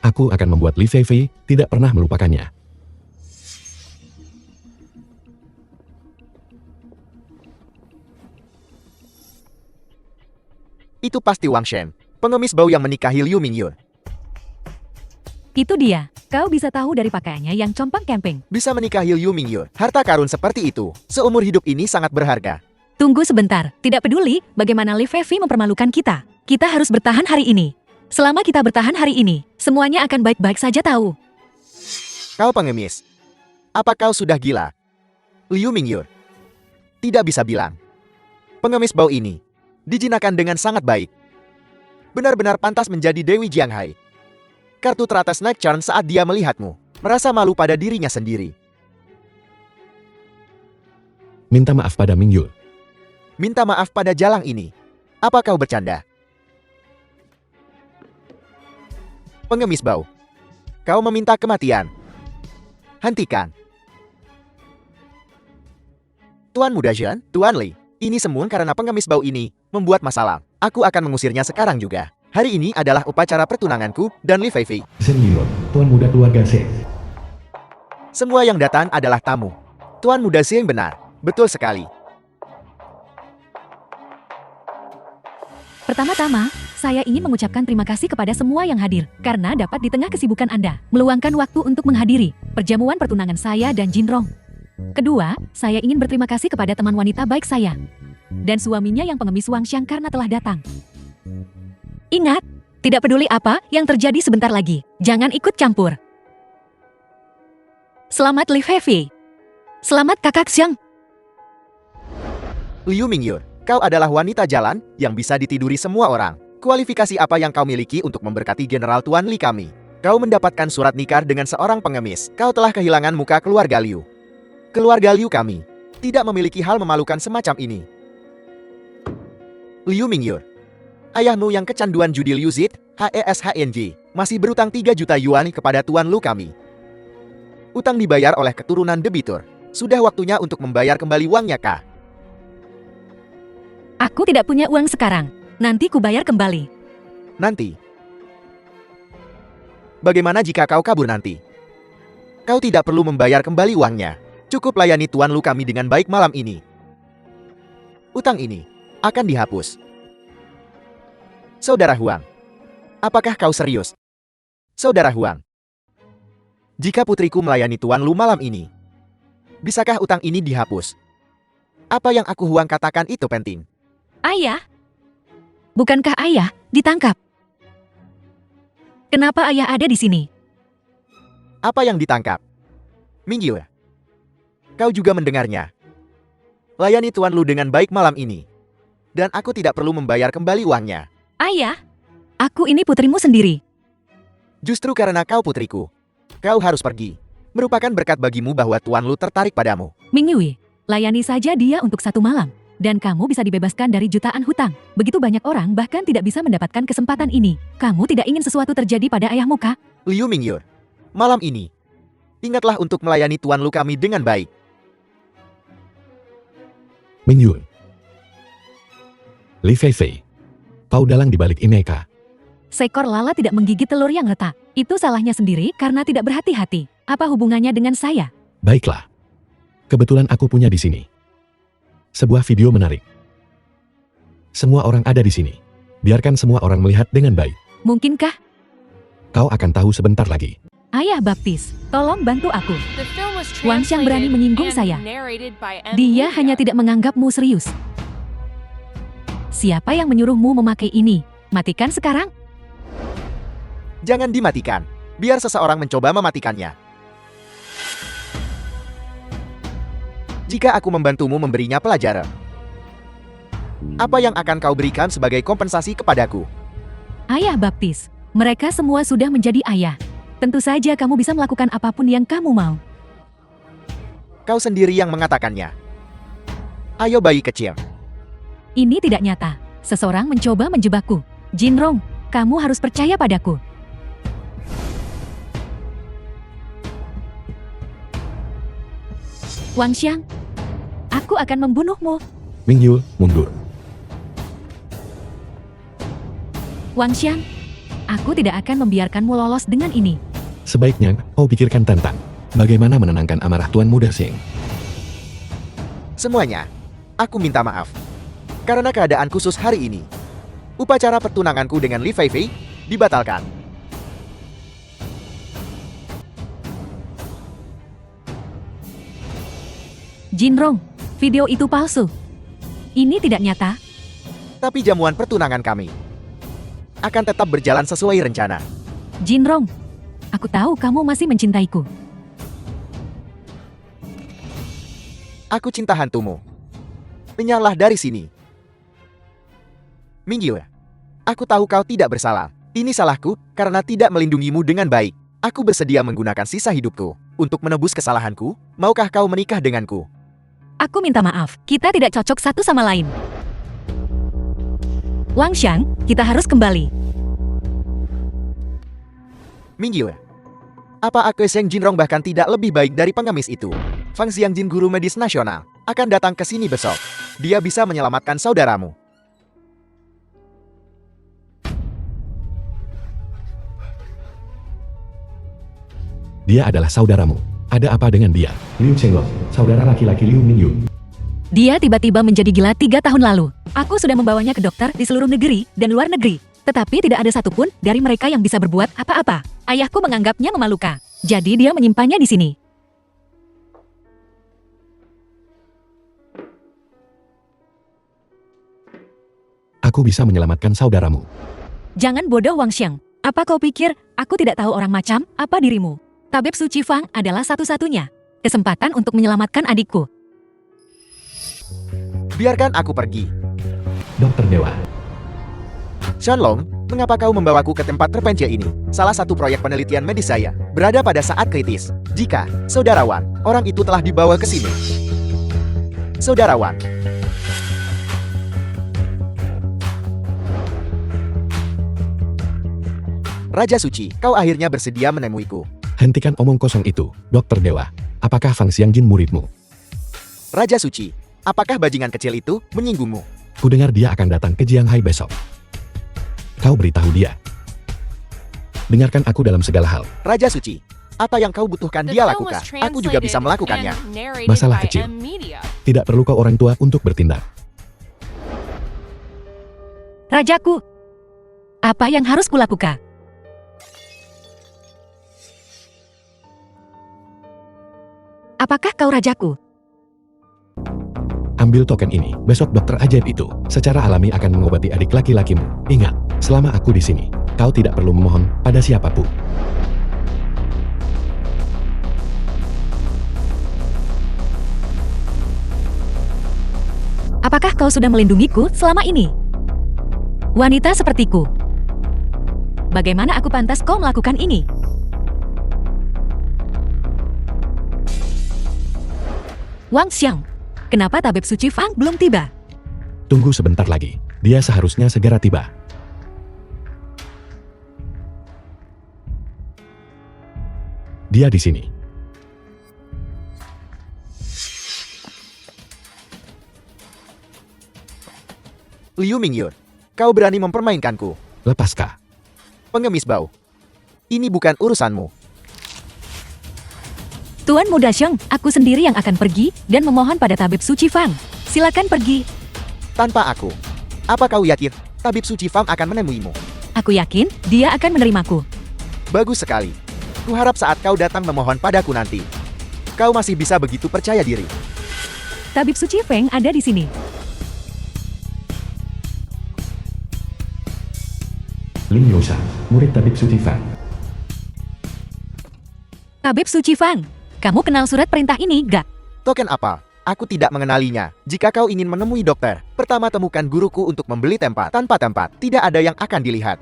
Aku akan membuat Li Feifei tidak pernah melupakannya. Itu pasti Wang Shen, pengemis bau yang menikahi Liu Mingyue. Itu dia. Kau bisa tahu dari pakaiannya yang compang camping. Bisa menikahi Liu Mingyue. Harta karun seperti itu, seumur hidup ini sangat berharga. Tunggu sebentar. Tidak peduli bagaimana Li Feifei mempermalukan kita. Kita harus bertahan hari ini. Selama kita bertahan hari ini, semuanya akan baik-baik saja tahu. Kau pengemis. Apa kau sudah gila? Liu Mingyue tidak bisa bilang. Pengemis bau ini dijinakan dengan sangat baik. Benar-benar pantas menjadi Dewi Jianghai. Kartu teratas naik charm saat dia melihatmu. Merasa malu pada dirinya sendiri. Minta maaf pada Mingyue. Minta maaf pada Jalang ini. Apa kau bercanda? Pengemis bau. Kau meminta kematian. Hentikan. Tuan Muda Zhen, Tuan Li. Ini semua karena pengemis bau ini membuat masalah. Aku akan mengusirnya sekarang juga. Hari ini adalah upacara pertunanganku dan Li Feifei. Zhen Yilong, Tuan Muda keluarga Zhen. Semua yang datang adalah tamu. Tuan Muda Zhen benar. Betul sekali. Pertama-tama, saya ingin mengucapkan terima kasih kepada semua yang hadir, karena dapat di tengah kesibukan Anda, meluangkan waktu untuk menghadiri perjamuan pertunangan saya dan Jinrong. Kedua, saya ingin berterima kasih kepada teman wanita baik saya, dan suaminya yang pengemis Wang Xiang karena telah datang. Ingat, tidak peduli apa yang terjadi sebentar lagi, jangan ikut campur. Selamat Li Feifei. Selamat Kakak Xiang. Liu Mingyue, kau adalah wanita jalan yang bisa ditiduri semua orang. Kualifikasi apa yang kau miliki untuk memberkati General Tuan Li kami? Kau mendapatkan surat nikah dengan seorang pengemis. Kau telah kehilangan muka keluarga Liu. Keluarga Liu kami tidak memiliki hal memalukan semacam ini. Liu Mingyue, ayahmu yang kecanduan judi Liu Zid, HESHNG, masih berutang 3 juta yuan kepada Tuan Lu kami. Utang dibayar oleh keturunan debitur. Sudah waktunya untuk membayar kembali uangnya, kah? Aku tidak punya uang sekarang. Nanti ku bayar kembali. Nanti. Bagaimana jika kau kabur nanti? Kau tidak perlu membayar kembali uangnya. Cukup layani Tuan Lu kami dengan baik malam ini. Utang ini akan dihapus. Saudara Huang, apakah kau serius? Saudara Huang, jika putriku melayani Tuan Lu malam ini, bisakah utang ini dihapus? Apa yang aku Huang katakan itu penting. Ayah? Bukankah ayah ditangkap? Kenapa ayah ada di sini? Apa yang ditangkap? Mingyue, kau juga mendengarnya. Layani Tuan Lu dengan baik malam ini. Dan aku tidak perlu membayar kembali uangnya. Ayah, aku ini putrimu sendiri. Justru karena kau putriku, kau harus pergi. Merupakan berkat bagimu bahwa Tuan Lu tertarik padamu. Mingyue, layani saja dia untuk 1 malam. Dan kamu bisa dibebaskan dari jutaan hutang. Begitu banyak orang bahkan tidak bisa mendapatkan kesempatan ini. Kamu tidak ingin sesuatu terjadi pada ayahmu, kah? Liu Mingyue, malam ini, ingatlah untuk melayani Tuan Lu kami dengan baik. Mingyue. Li Feifei. Kau dalang di balik ini, kah? Seekor lala tidak menggigit telur yang retak. Itu salahnya sendiri karena tidak berhati-hati. Apa hubungannya dengan saya? Baiklah. Kebetulan aku punya di sini sebuah video menarik. Semua orang ada di sini. Biarkan semua orang melihat dengan baik. Mungkinkah? Kau akan tahu sebentar lagi. Ayah Baptis, tolong bantu aku. The film was Wang Xiang berani translated menyinggung and saya. narrated by M. Dia Liu. hanya tidak menganggapmu serius. Siapa yang menyuruhmu memakai ini? Matikan sekarang. Jangan dimatikan. Biar seseorang mencoba mematikannya. Jika aku membantumu memberinya pelajaran, apa yang akan kau berikan sebagai kompensasi kepadaku? Ayah Baptis, mereka semua sudah menjadi ayah. Tentu saja kamu bisa melakukan apapun yang kamu mau. Kau sendiri yang mengatakannya. Ayo bayi kecil. Ini tidak nyata. Seseorang mencoba menjebakku. Jinrong, kamu harus percaya padaku. Wang Xiang, aku akan membunuhmu. Mingyue, mundur. Wang Xiang, aku tidak akan membiarkanmu lolos dengan ini. Sebaiknya kau pikirkan tentang bagaimana menenangkan amarah Tuan Muda Xing. Semuanya, aku minta maaf. Karena keadaan khusus hari ini, upacara pertunanganku dengan Li Feifei dibatalkan. Jinrong, video itu palsu. Ini tidak nyata. Tapi jamuan pertunangan kami akan tetap berjalan sesuai rencana. Jinrong, aku tahu kamu masih mencintaiku. Aku cinta hantumu. Menyalahlah dari sini. Mingyu, aku tahu kau tidak bersalah. Ini salahku karena tidak melindungimu dengan baik. Aku bersedia menggunakan sisa hidupku untuk menebus kesalahanku. Maukah kau menikah denganku? Aku minta maaf, kita tidak cocok satu sama lain. Wang Xiang, kita harus kembali. Mingyu, apa aku Sheng Jinrong bahkan tidak lebih baik dari pengemis itu? Fang Xiangjin, guru medis nasional, akan datang ke sini besok. Dia bisa menyelamatkan saudaramu. Dia adalah saudaramu. Ada apa dengan dia? Liu Chenglong, saudara laki-laki Liu Mingyu. Dia tiba-tiba menjadi gila 3 tahun lalu. Aku sudah membawanya ke dokter di seluruh negeri dan luar negeri. Tetapi tidak ada satupun dari mereka yang bisa berbuat apa-apa. Ayahku menganggapnya memalukan. Jadi dia menyimpannya di sini. Aku bisa menyelamatkan saudaramu. Jangan bodoh Wang Xiang. Apa kau pikir aku tidak tahu orang macam apa dirimu? Tabib Suci Fang adalah satu-satunya kesempatan untuk menyelamatkan adikku. Biarkan aku pergi. Dokter Dewa. Shanlong, mengapa kau membawaku ke tempat terpencil ini? Salah satu proyek penelitian medis saya berada pada saat kritis. Jika, saudarawan, orang itu telah dibawa ke sini. Saudarawan. Raja Suci, kau akhirnya bersedia menemuiku. Hentikan omong kosong itu, Dokter Dewa. Apakah Fang Xiangjin muridmu? Raja Suci, apakah bajingan kecil itu menyinggungmu? Kudengar dia akan datang ke Jianghai besok. Kau beritahu dia. Dengarkan aku dalam segala hal. Raja Suci, apa yang kau butuhkan The dia film lakukan. was Aku juga bisa translated melakukannya. and narrated Masalah by kecil. M Media. Tidak perlu kau orang tua untuk bertindak. Rajaku, apa yang harus kulakukan? Apakah kau rajaku? Ambil token ini. Besok dokter ajaib itu secara alami akan mengobati adik laki-lakimu. Ingat, selama aku di sini, kau tidak perlu memohon pada siapapun. Apakah kau sudah melindungiku selama ini? Wanita sepertiku. Bagaimana aku pantas kau melakukan ini? Wang Xiang, kenapa Tabib Suci Fang belum tiba? Tunggu sebentar lagi. Dia seharusnya segera tiba. Dia di sini. Liu Mingyur, kau berani mempermainkanku. Lepaskah? Pengemis bau. Ini bukan urusanmu. Tuan Muda Xiang, aku sendiri yang akan pergi dan memohon pada Tabib Suci Fang. Silakan pergi. Tanpa aku. Apa kau yakin Tabib Suci Fang akan menemuimu? Aku yakin dia akan menerimaku. Bagus sekali. Kuharap saat kau datang memohon padaku nanti, kau masih bisa begitu percaya diri. Tabib Suci Fang ada di sini. Ling Yosa, murid Tabib Suci Fang. Tabib Suci Fang, kamu kenal surat perintah ini, gak? Token apa? Aku tidak mengenalinya. Jika kau ingin menemui dokter, pertama temukan guruku untuk membeli tempat. Tanpa tempat, tidak ada yang akan dilihat.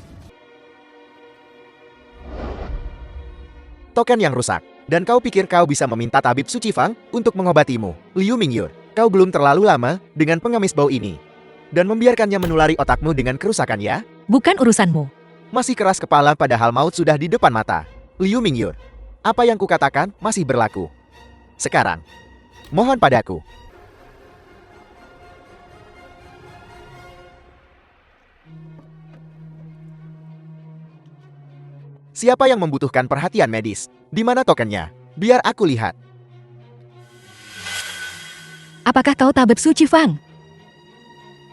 Token yang rusak. Dan kau pikir kau bisa meminta Tabib Suci Fang untuk mengobatimu. Liu Mingyur, kau belum terlalu lama dengan pengemis bau ini. Dan membiarkannya menulari otakmu dengan kerusakan ya? Bukan urusanmu. Masih keras kepala padahal maut sudah di depan mata. Liu Mingyur, apa yang kukatakan masih berlaku. Sekarang, mohon padaku. Siapa yang membutuhkan perhatian medis? Di mana tokennya? Biar aku lihat. Apakah kau tabib suci Fang?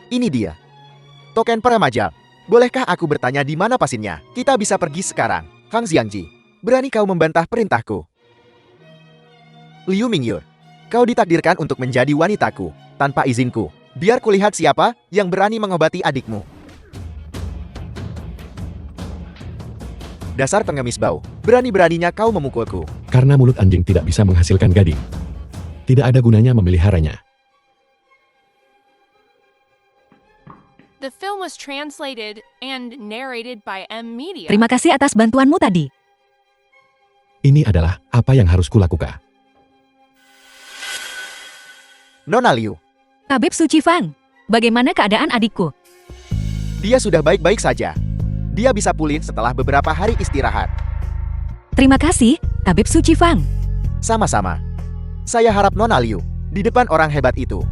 Ini dia. Token peremajal. Bolehkah aku bertanya di mana pasinnya? Kita bisa pergi sekarang. Fang Xiangji, berani kau membantah perintahku? Liu Mingyur, kau ditakdirkan untuk menjadi wanitaku, tanpa izinku. Biar kulihat siapa yang berani mengobati adikmu. Dasar pengemis bau, berani-beraninya kau memukulku. Karena mulut anjing tidak bisa menghasilkan gading. Tidak ada gunanya memeliharanya. The film was translated and narrated by M Media. Terima kasih atas bantuanmu tadi. Ini adalah apa yang harus kulakukan. Nona Liu, Tabib Suci Fang, bagaimana keadaan adikku? dia sudah baik-baik saja. Dia bisa pulih setelah beberapa hari istirahat. Terima kasih, Tabib Suci Fang. Sama-sama. Saya harap Nona Liu, di depan orang hebat itu,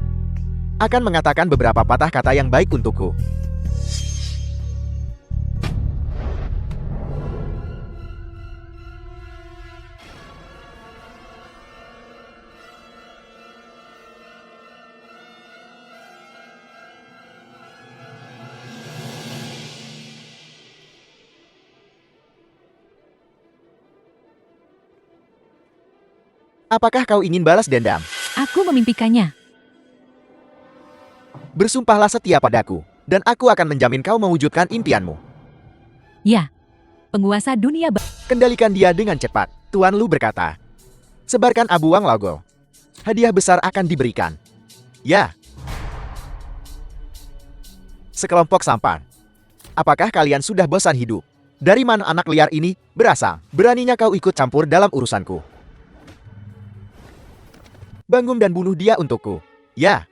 akan mengatakan beberapa patah kata yang baik untukku. Apakah kau ingin balas dendam? Aku memimpikannya. Bersumpahlah setia padaku, dan aku akan menjamin kau mewujudkan impianmu. Ya, penguasa dunia Kendalikan dia dengan cepat, Tuan Lu berkata. Sebarkan abu Wang Lago. Hadiah besar akan diberikan. Ya. Sekelompok sampan. Apakah kalian sudah bosan hidup? Dari mana anak liar ini berasal? Beraninya kau ikut campur dalam urusanku? Bangun dan bunuh dia untukku. Ya.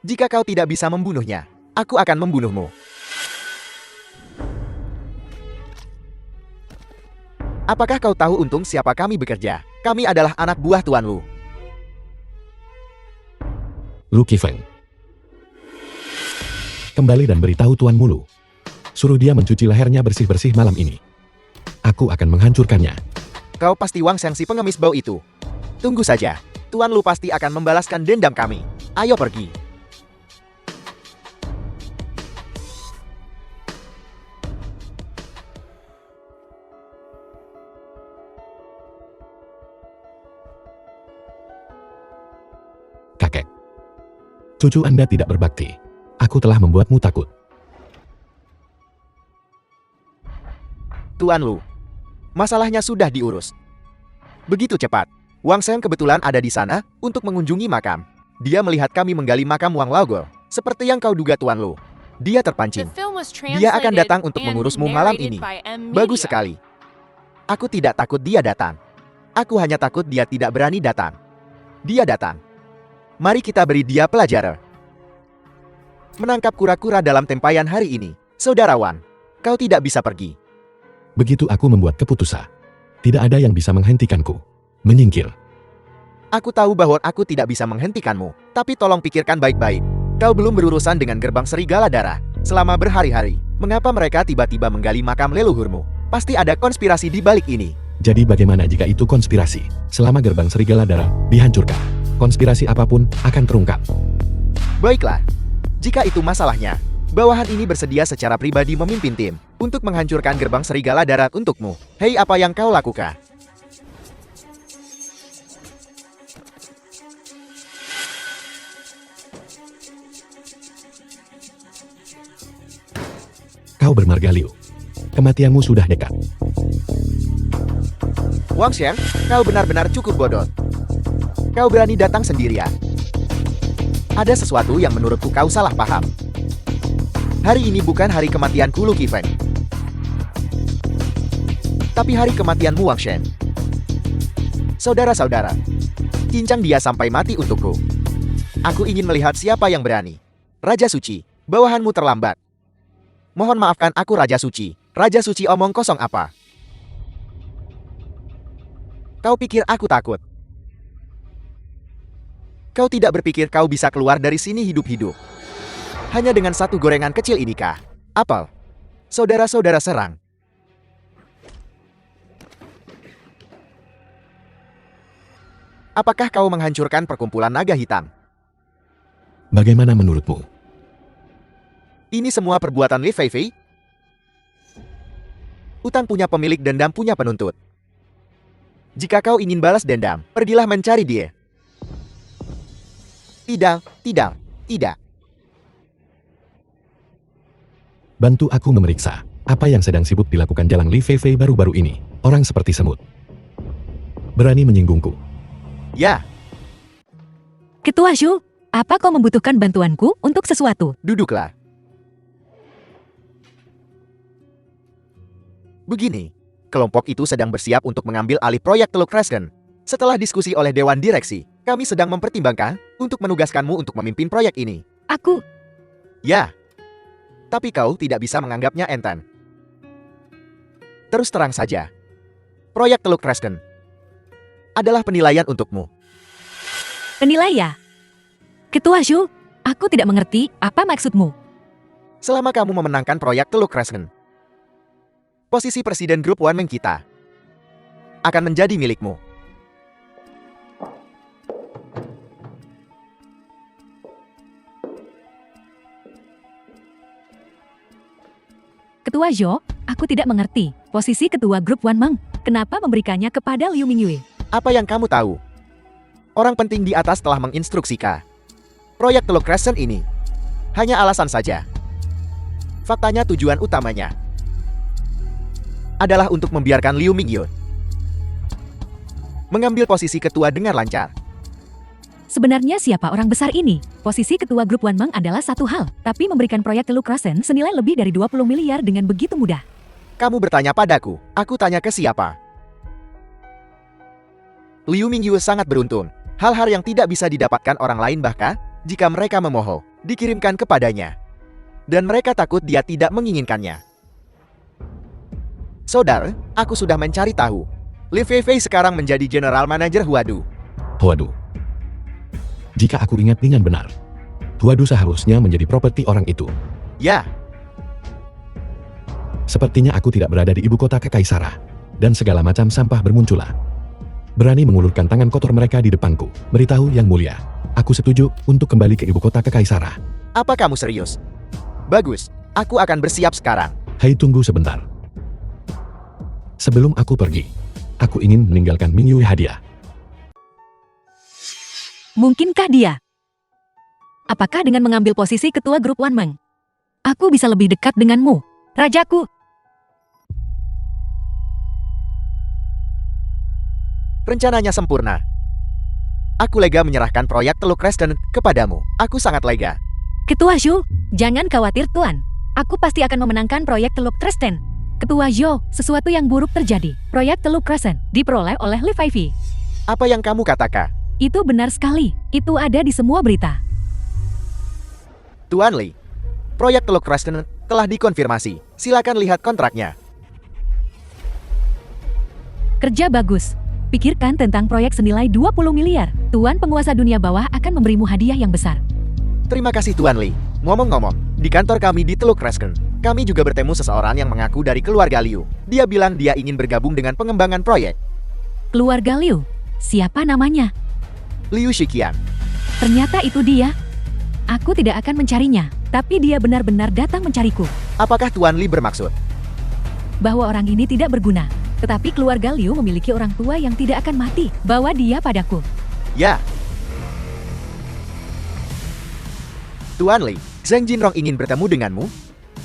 Jika kau tidak bisa membunuhnya, aku akan membunuhmu. Apakah kau tahu untung siapa kami bekerja? Kami adalah anak buah Tuan Lu. Lu Qifeng. Kembali dan beritahu Tuan Mulu. Suruh dia mencuci lehernya bersih-bersih malam ini. Aku akan menghancurkannya. Kau pasti Wang Sheng si pengemis bau itu. Tunggu saja. Tuan Lu pasti akan membalaskan dendam kami. Ayo pergi. Kakek. Cucu Anda tidak berbakti. Aku telah membuatmu takut. Tuan Lu, masalahnya sudah diurus. Begitu cepat. Wang Sheng kebetulan ada di sana untuk mengunjungi makam. Dia melihat kami menggali makam Wang Laogao. Seperti yang kau duga Tuan Lu. Dia The terpancing. film was Dia akan translated datang untuk and mengurusmu malam narrated ini. by M Bagus Media. sekali. Aku tidak takut dia datang. Aku hanya takut dia tidak berani datang. Dia datang. Mari kita beri dia pelajaran. Menangkap kura-kura dalam tempayan hari ini. Saudarawan, kau tidak bisa pergi. Begitu aku membuat keputusan. Tidak ada yang bisa menghentikanku. Menyingkir. Aku tahu bahwa aku tidak bisa menghentikanmu. Tapi tolong pikirkan baik-baik. Kau belum berurusan dengan gerbang serigala darah selama berhari-hari. Mengapa mereka tiba-tiba menggali makam leluhurmu? Pasti ada konspirasi di balik ini. Jadi bagaimana jika itu konspirasi? Selama gerbang serigala darah dihancurkan, konspirasi apapun akan terungkap. Baiklah. Jika itu masalahnya, bawahan ini bersedia secara pribadi memimpin tim untuk menghancurkan gerbang serigala darat untukmu. Hei, apa yang kau lakukan? Kau bermarga Liu. Kematianmu sudah dekat. Wang Sheng, kau benar-benar cukup bodoh. Kau berani datang sendirian. Ada sesuatu yang menurutku kau salah paham. Hari ini bukan hari kematianku Lu Qifeng, tapi hari kematianmu Wang Sheng. Saudara-saudara, cincang dia sampai mati untukku. Aku ingin melihat siapa yang berani. Raja Suci, bawahanmu terlambat. Mohon maafkan aku Raja Suci. Raja Suci omong kosong apa? Kau pikir aku takut? Kau tidak berpikir kau bisa keluar dari sini hidup-hidup. Hanya dengan satu gorengan kecil inikah? Apel. Saudara-saudara serang. Apakah kau menghancurkan perkumpulan naga hitam? Bagaimana menurutmu? Ini semua perbuatan Li Feifei? Utang punya pemilik, dendam punya penuntut. Jika kau ingin balas dendam, pergilah mencari dia. Tidak, tidak, tidak. Bantu aku memeriksa apa yang sedang sibuk dilakukan Jalang Li Feifei baru-baru ini. Orang seperti semut. Berani menyinggungku. Ya, Ketua Zhou, apa kau membutuhkan bantuanku untuk sesuatu? duduklah. Begini, kelompok itu sedang bersiap untuk mengambil alih proyek Teluk Resken. Setelah diskusi oleh Dewan Direksi, kami sedang mempertimbangkan untuk menugaskanmu untuk memimpin proyek ini. Aku, Ya, tapi kau tidak bisa menganggapnya enten. Terus terang saja, proyek Teluk Resken adalah penilaian untukmu. penilai ya? Ketua Zhou, aku tidak mengerti apa maksudmu. Selama kamu memenangkan proyek Teluk Resken, posisi Presiden Grup Wanmeng kita akan menjadi milikmu. Ketua Zhou, aku tidak mengerti posisi ketua grup Wanmeng. Kenapa memberikannya kepada Liu Mingyue? Apa yang kamu tahu? Orang penting di atas telah menginstruksikan proyek Teluk Resken ini. Hanya alasan saja. Faktanya tujuan utamanya adalah untuk membiarkan Liu Mingyue mengambil posisi ketua dengan lancar. Sebenarnya siapa orang besar ini? Posisi ketua grup Wanmeng adalah satu hal, tapi memberikan proyek Teluk Resken senilai lebih dari 20 miliar dengan begitu mudah. Kamu bertanya padaku, aku tanya ke siapa? Liu Mingyue sangat beruntung. Hal-hal yang tidak bisa didapatkan orang lain, bahkan jika mereka memohon, dikirimkan kepadanya. Dan mereka takut dia tidak menginginkannya. Saudara, aku sudah mencari tahu. Li Feifei sekarang menjadi General Manager Huadu. Waduh. Jika aku ingat dengan benar, Huadu seharusnya menjadi properti orang itu. Ya, Sepertinya aku tidak berada di ibu kota Kekaisaran, dan segala macam sampah bermunculan. Berani mengulurkan tangan kotor mereka di depanku. Beritahu yang mulia, aku setuju untuk kembali ke ibu kota Kekaisaran. apa kamu serius? Bagus, aku akan bersiap sekarang. Hai, tunggu sebentar. Sebelum aku pergi, aku ingin meninggalkan Mingyue hadiah. Mungkinkah dia? Apakah dengan mengambil posisi ketua grup Wanmeng, aku bisa lebih dekat denganmu, rajaku? Rencananya sempurna. Aku lega menyerahkan proyek Teluk Resken kepadamu. Aku sangat lega. Ketua Zhou, jangan khawatir Tuan. Aku pasti akan memenangkan proyek Teluk Resken. Ketua Zhou, sesuatu yang buruk terjadi. Proyek Teluk Resken diperoleh oleh Li Feifei. Apa yang kamu katakan? Itu benar sekali. Itu ada di semua berita. Tuan Li, proyek Teluk Resken telah dikonfirmasi. Silakan lihat kontraknya. Kerja bagus. Pikirkan tentang proyek senilai 20 miliar. Tuan penguasa dunia bawah akan memberimu hadiah yang besar. Terima kasih Tuan Li. Ngomong-ngomong, di kantor kami di Teluk Resken, kami juga bertemu seseorang yang mengaku dari keluarga Liu. Dia bilang dia ingin bergabung dengan pengembangan proyek. Keluarga Liu. Siapa namanya? Liu Shiqian. Ternyata itu dia. Aku tidak akan mencarinya, tapi dia benar-benar datang mencariku. Apakah Tuan Li bermaksud? Bahwa orang ini tidak berguna. Tetapi keluarga Liu memiliki orang tua yang tidak akan mati. Bawa dia padaku. Ya. Tuan Li, Zheng Jinrong ingin bertemu denganmu.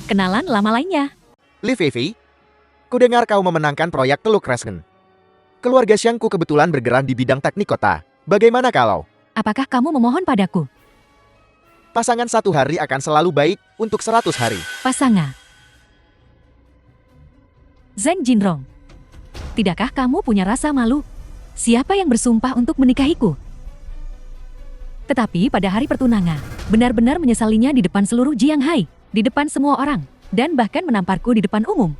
Kenalan lama lainnya. Li Feifei, kudengar kau memenangkan proyek Teluk Resken. Keluarga Xiangku kebetulan bergerak di bidang teknik kota. Bagaimana kalau Apakah kamu memohon padaku? pasangan satu hari akan selalu baik untuk 100 hari? Pasangan. Zheng Jinrong. Tidakkah kamu punya rasa malu? Siapa yang bersumpah untuk menikahiku? Tetapi pada hari pertunangan, benar-benar menyesalinya di depan seluruh Jianghai, di depan semua orang, dan bahkan menamparku di depan umum.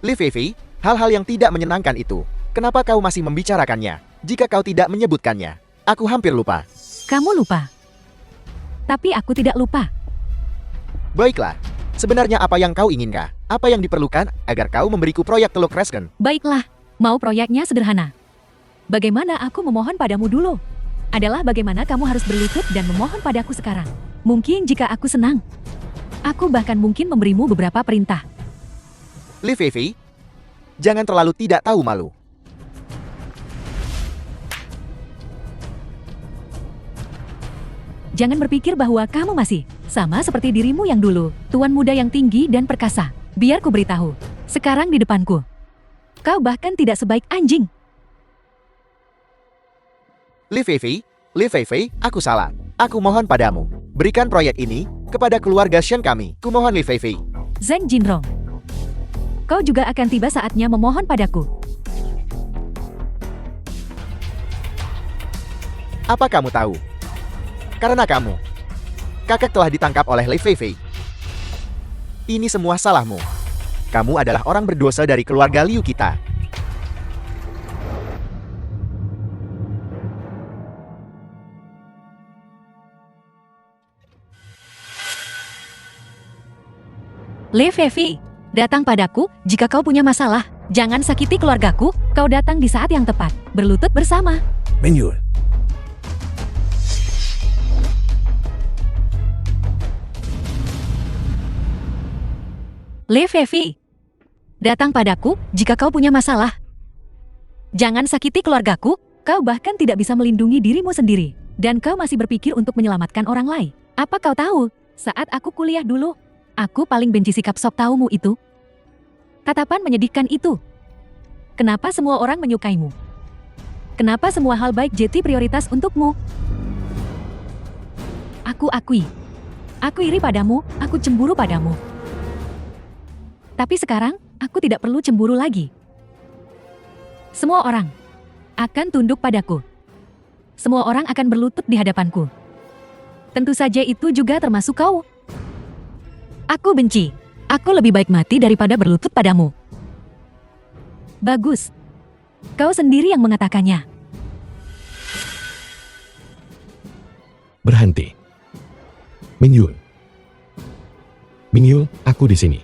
Li Feifei, hal-hal yang tidak menyenangkan itu, kenapa kau masih membicarakannya? Jika kau tidak menyebutkannya, aku hampir lupa. Kamu lupa. Tapi aku tidak lupa. Baiklah. Sebenarnya apa yang kau inginkan? Apa yang diperlukan agar kau memberiku proyek Teluk Resken? Baiklah, mau proyeknya sederhana. Bagaimana aku memohon padamu dulu? Adalah bagaimana kamu harus berlutut dan memohon padaku sekarang. Mungkin jika aku senang, aku bahkan mungkin memberimu beberapa perintah. Li Feifei, jangan terlalu tidak tahu malu. Jangan berpikir bahwa kamu masih sama seperti dirimu yang dulu, tuan muda yang tinggi dan perkasa. Biar ku beritahu, sekarang di depanku, kau bahkan tidak sebaik anjing. Li Feifei, aku salah. Aku mohon padamu, berikan proyek ini kepada keluarga Shen kami. Kumohon Li Feifei. Zheng Jinrong, kau juga akan tiba saatnya memohon padaku. Apa kamu tahu? Karena kamu, kakak telah ditangkap oleh Li Feifei. Ini semua salahmu. Kamu adalah orang berdosa dari keluarga Liu kita. Li Feifei, datang padaku jika kau punya masalah. Jangan sakiti keluargaku, kau datang di saat yang tepat. Berlutut bersama. Menyul. Li Feifei, datang padaku jika kau punya masalah. Jangan sakiti keluargaku, kau bahkan tidak bisa melindungi dirimu sendiri. Dan kau masih berpikir untuk menyelamatkan orang lain. Apa kau tahu, saat aku kuliah dulu, aku paling benci sikap sok taumu itu. Tatapan menyedihkan itu. Kenapa semua orang menyukaimu? Kenapa semua hal baik jadi prioritas untukmu? Aku akui. Aku iri padamu, aku cemburu padamu. Tapi sekarang, aku tidak perlu cemburu lagi. Semua orang akan tunduk padaku. Semua orang akan berlutut di hadapanku. Tentu saja itu juga termasuk kau. Aku benci. Aku lebih baik mati daripada berlutut padamu. Bagus. Kau sendiri yang mengatakannya. Berhenti. Mingyul. Mingyul, aku di sini.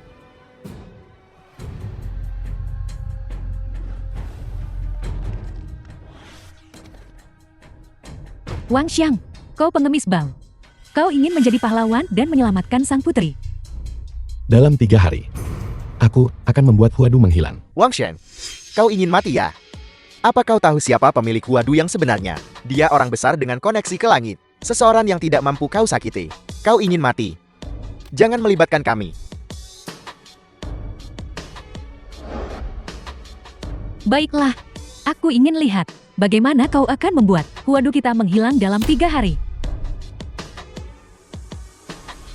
Wang Xiang, kau pengemis bau. Kau ingin menjadi pahlawan dan menyelamatkan sang putri. Dalam 3 hari, aku akan membuat Huadu menghilang. Wang Shen, kau ingin mati ya? Apa kau tahu siapa pemilik Huadu yang sebenarnya? Dia orang besar dengan koneksi ke langit. Seseorang yang tidak mampu kau sakiti. Kau ingin mati. Jangan melibatkan kami. Baiklah, aku ingin lihat bagaimana kau akan membuat Huadu kita menghilang dalam 3 hari.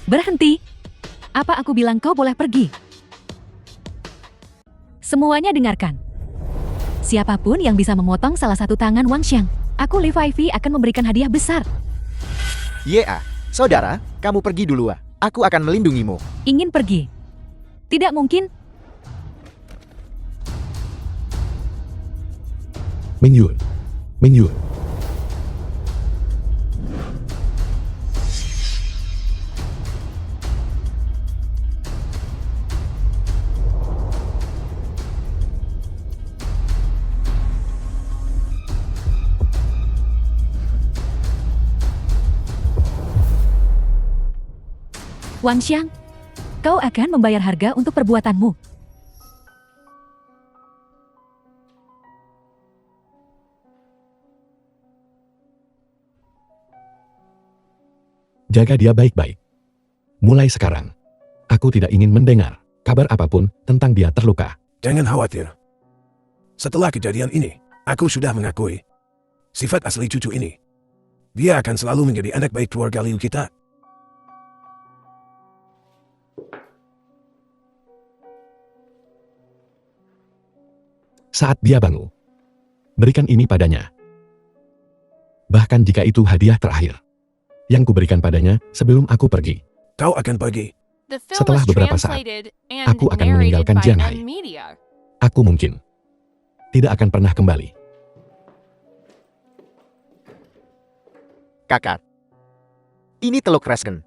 Berhenti. Apa aku bilang kau boleh pergi? Semuanya dengarkan. Siapapun yang bisa memotong salah satu tangan Wang Xiang, aku Li Feifei akan memberikan hadiah besar. Ya, saudara, kamu pergi dulu. Aku akan melindungimu. Ingin pergi? Tidak mungkin. Mingyul. Mingyul. Wang Xiang, kau akan membayar harga untuk perbuatanmu. Jaga dia baik-baik. Mulai sekarang, aku tidak ingin mendengar kabar apapun tentang dia terluka. Jangan khawatir. Setelah kejadian ini, aku sudah mengakui sifat asli cucu ini. Dia akan selalu menjadi anak baik keluarga Liu kita. Saat dia bangun, berikan ini padanya. Bahkan jika itu hadiah terakhir yang kuberikan padanya sebelum aku pergi. Kau akan pergi. The film Setelah was beberapa saat, translated and aku akan narrated meninggalkan by Jianghai. Media. Aku mungkin tidak akan pernah kembali. Kakak. Ini Teluk Resken.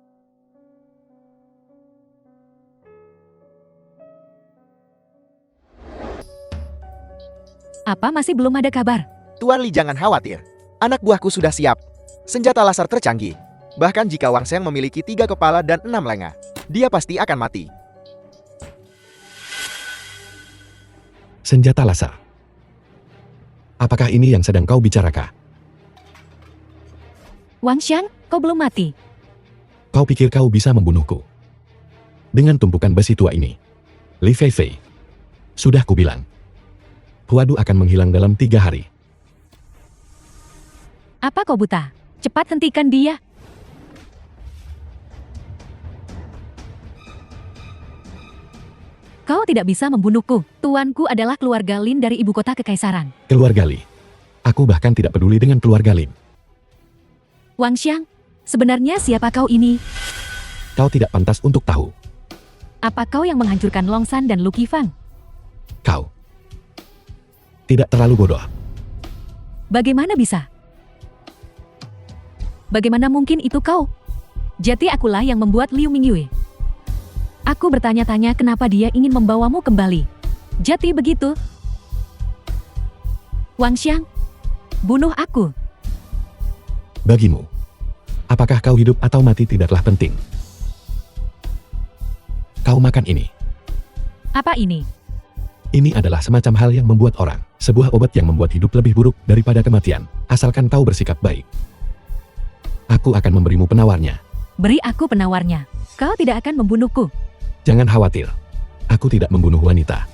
Apa masih belum ada kabar? Tuan Li jangan khawatir. Anak buahku sudah siap. Senjata laser tercanggih. Bahkan jika Wang Sheng memiliki 3 kepala dan 6 lengan, dia pasti akan mati. Senjata laser. Apakah ini yang sedang kau bicarakan? Wang Xiang, kau belum mati. Kau pikir kau bisa membunuhku? Dengan tumpukan besi tua ini. Li Feifei. Sudah kubilang. Huadu akan menghilang dalam 3 hari. Apa kau buta? Cepat hentikan dia. Kau tidak bisa membunuhku. Tuanku adalah keluarga Lin dari ibu kota kekaisaran. Keluarga Li. Aku bahkan tidak peduli dengan keluarga Lin. Wang Xiang, sebenarnya siapa kau ini? Kau tidak pantas untuk tahu. Apa kau yang menghancurkan Long San dan Lu Qifang? Kau tidak terlalu bodoh. Bagaimana bisa? Bagaimana mungkin itu kau? Jati akulah yang membuat Liu Mingyue. Aku bertanya-tanya kenapa dia ingin membawamu kembali. Jati begitu. Wang Xiang, bunuh aku. Bagimu, apakah kau hidup atau mati tidaklah penting. Kau makan ini. Apa ini? Ini adalah semacam hal yang membuat orang, sebuah obat yang membuat hidup lebih buruk daripada kematian, asalkan kau bersikap baik. Aku akan memberimu penawarnya. Beri aku penawarnya. Kau tidak akan membunuhku. Jangan khawatir. Aku tidak membunuh wanita.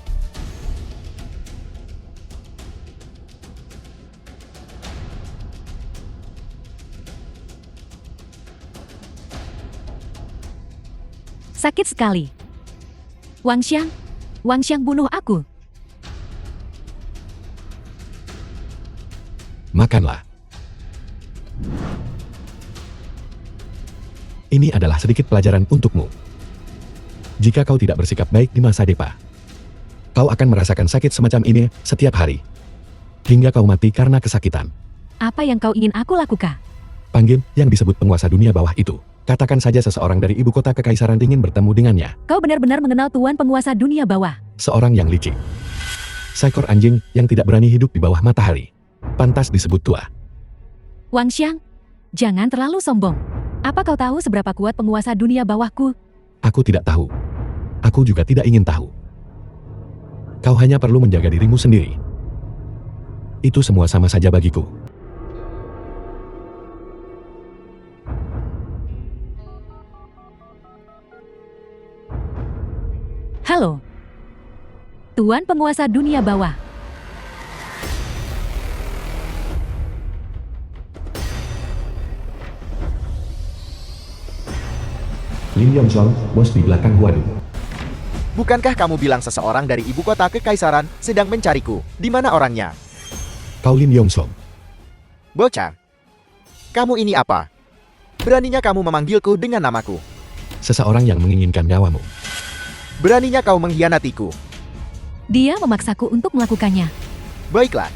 Sakit sekali. Wang Xiang bunuh aku. Makanlah. Ini adalah sedikit pelajaran untukmu. Jika kau tidak bersikap baik di masa depan, kau akan merasakan sakit semacam ini setiap hari. Hingga kau mati karena kesakitan. Apa yang kau ingin aku lakukan? Panggil yang disebut penguasa dunia bawah itu. Katakan saja seseorang dari ibu kota kekaisaran ingin bertemu dengannya. Kau benar-benar mengenal tuan penguasa dunia bawah. Seorang yang licik. Seekor anjing yang tidak berani hidup di bawah matahari. Pantas disebut tua. Wang Xiang, jangan terlalu sombong. Apa kau tahu seberapa kuat penguasa dunia bawahku? Aku tidak tahu. Aku juga tidak ingin tahu. Kau hanya perlu menjaga dirimu sendiri. Itu semua sama saja bagiku. Halo. Tuan penguasa dunia bawah. Lin Yongzhong, bos di belakang Huadu. Bukankah kamu bilang seseorang dari ibu kota kekaisaran sedang mencariku? Di mana orangnya? Kau Lin Yongzhong. Bocah. Kamu ini apa? Beraninya kamu memanggilku dengan namaku. Seseorang yang menginginkan nyawamu. Beraninya kau mengkhianatiku. Dia memaksaku untuk melakukannya. Baiklah.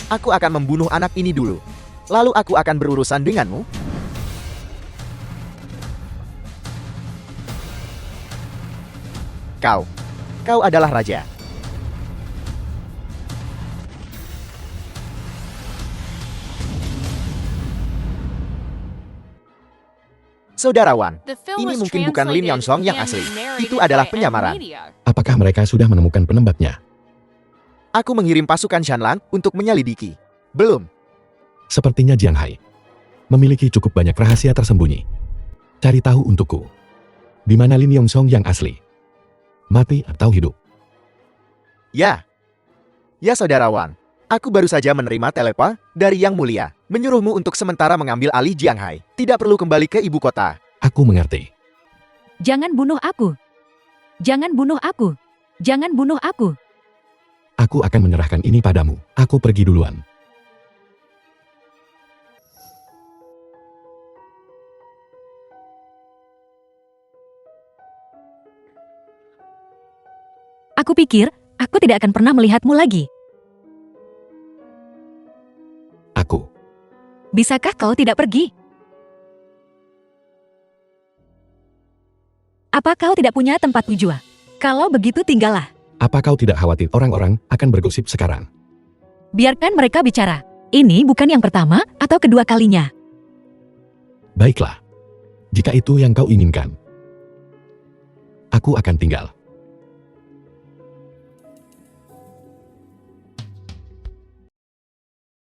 Aku akan membunuh anak ini dulu. Lalu aku akan berurusan denganmu. Kau adalah raja. Saudarawan, The film ini was mungkin bukan Lin translated Yongzhong yang and asli. narrated Itu adalah by penyamaran. M-Media. Apakah mereka sudah menemukan penembaknya? Aku mengirim pasukan Shanlang untuk menyelidiki. Belum. Sepertinya Jiang Hai memiliki cukup banyak rahasia tersembunyi. Cari tahu untukku. Di mana Lin Yongzhong yang asli? Mati atau hidup? Ya. Ya saudarawan. Aku baru saja menerima telepon dari Yang Mulia. Menyuruhmu untuk sementara mengambil alih Jiang Hai. Tidak perlu kembali ke ibu kota. Aku mengerti. Jangan bunuh aku. Jangan bunuh aku. Jangan bunuh aku. Aku akan menyerahkan ini padamu. Aku pergi duluan. Aku pikir, aku tidak akan pernah melihatmu lagi. Aku. Bisakah kau tidak pergi? Apa kau tidak punya tempat tujuan? Kalau begitu tinggallah. Apa kau tidak khawatir orang-orang akan bergosip sekarang? Biarkan mereka bicara. Ini bukan yang pertama atau kedua kalinya. Baiklah. Jika itu yang kau inginkan, aku akan tinggal.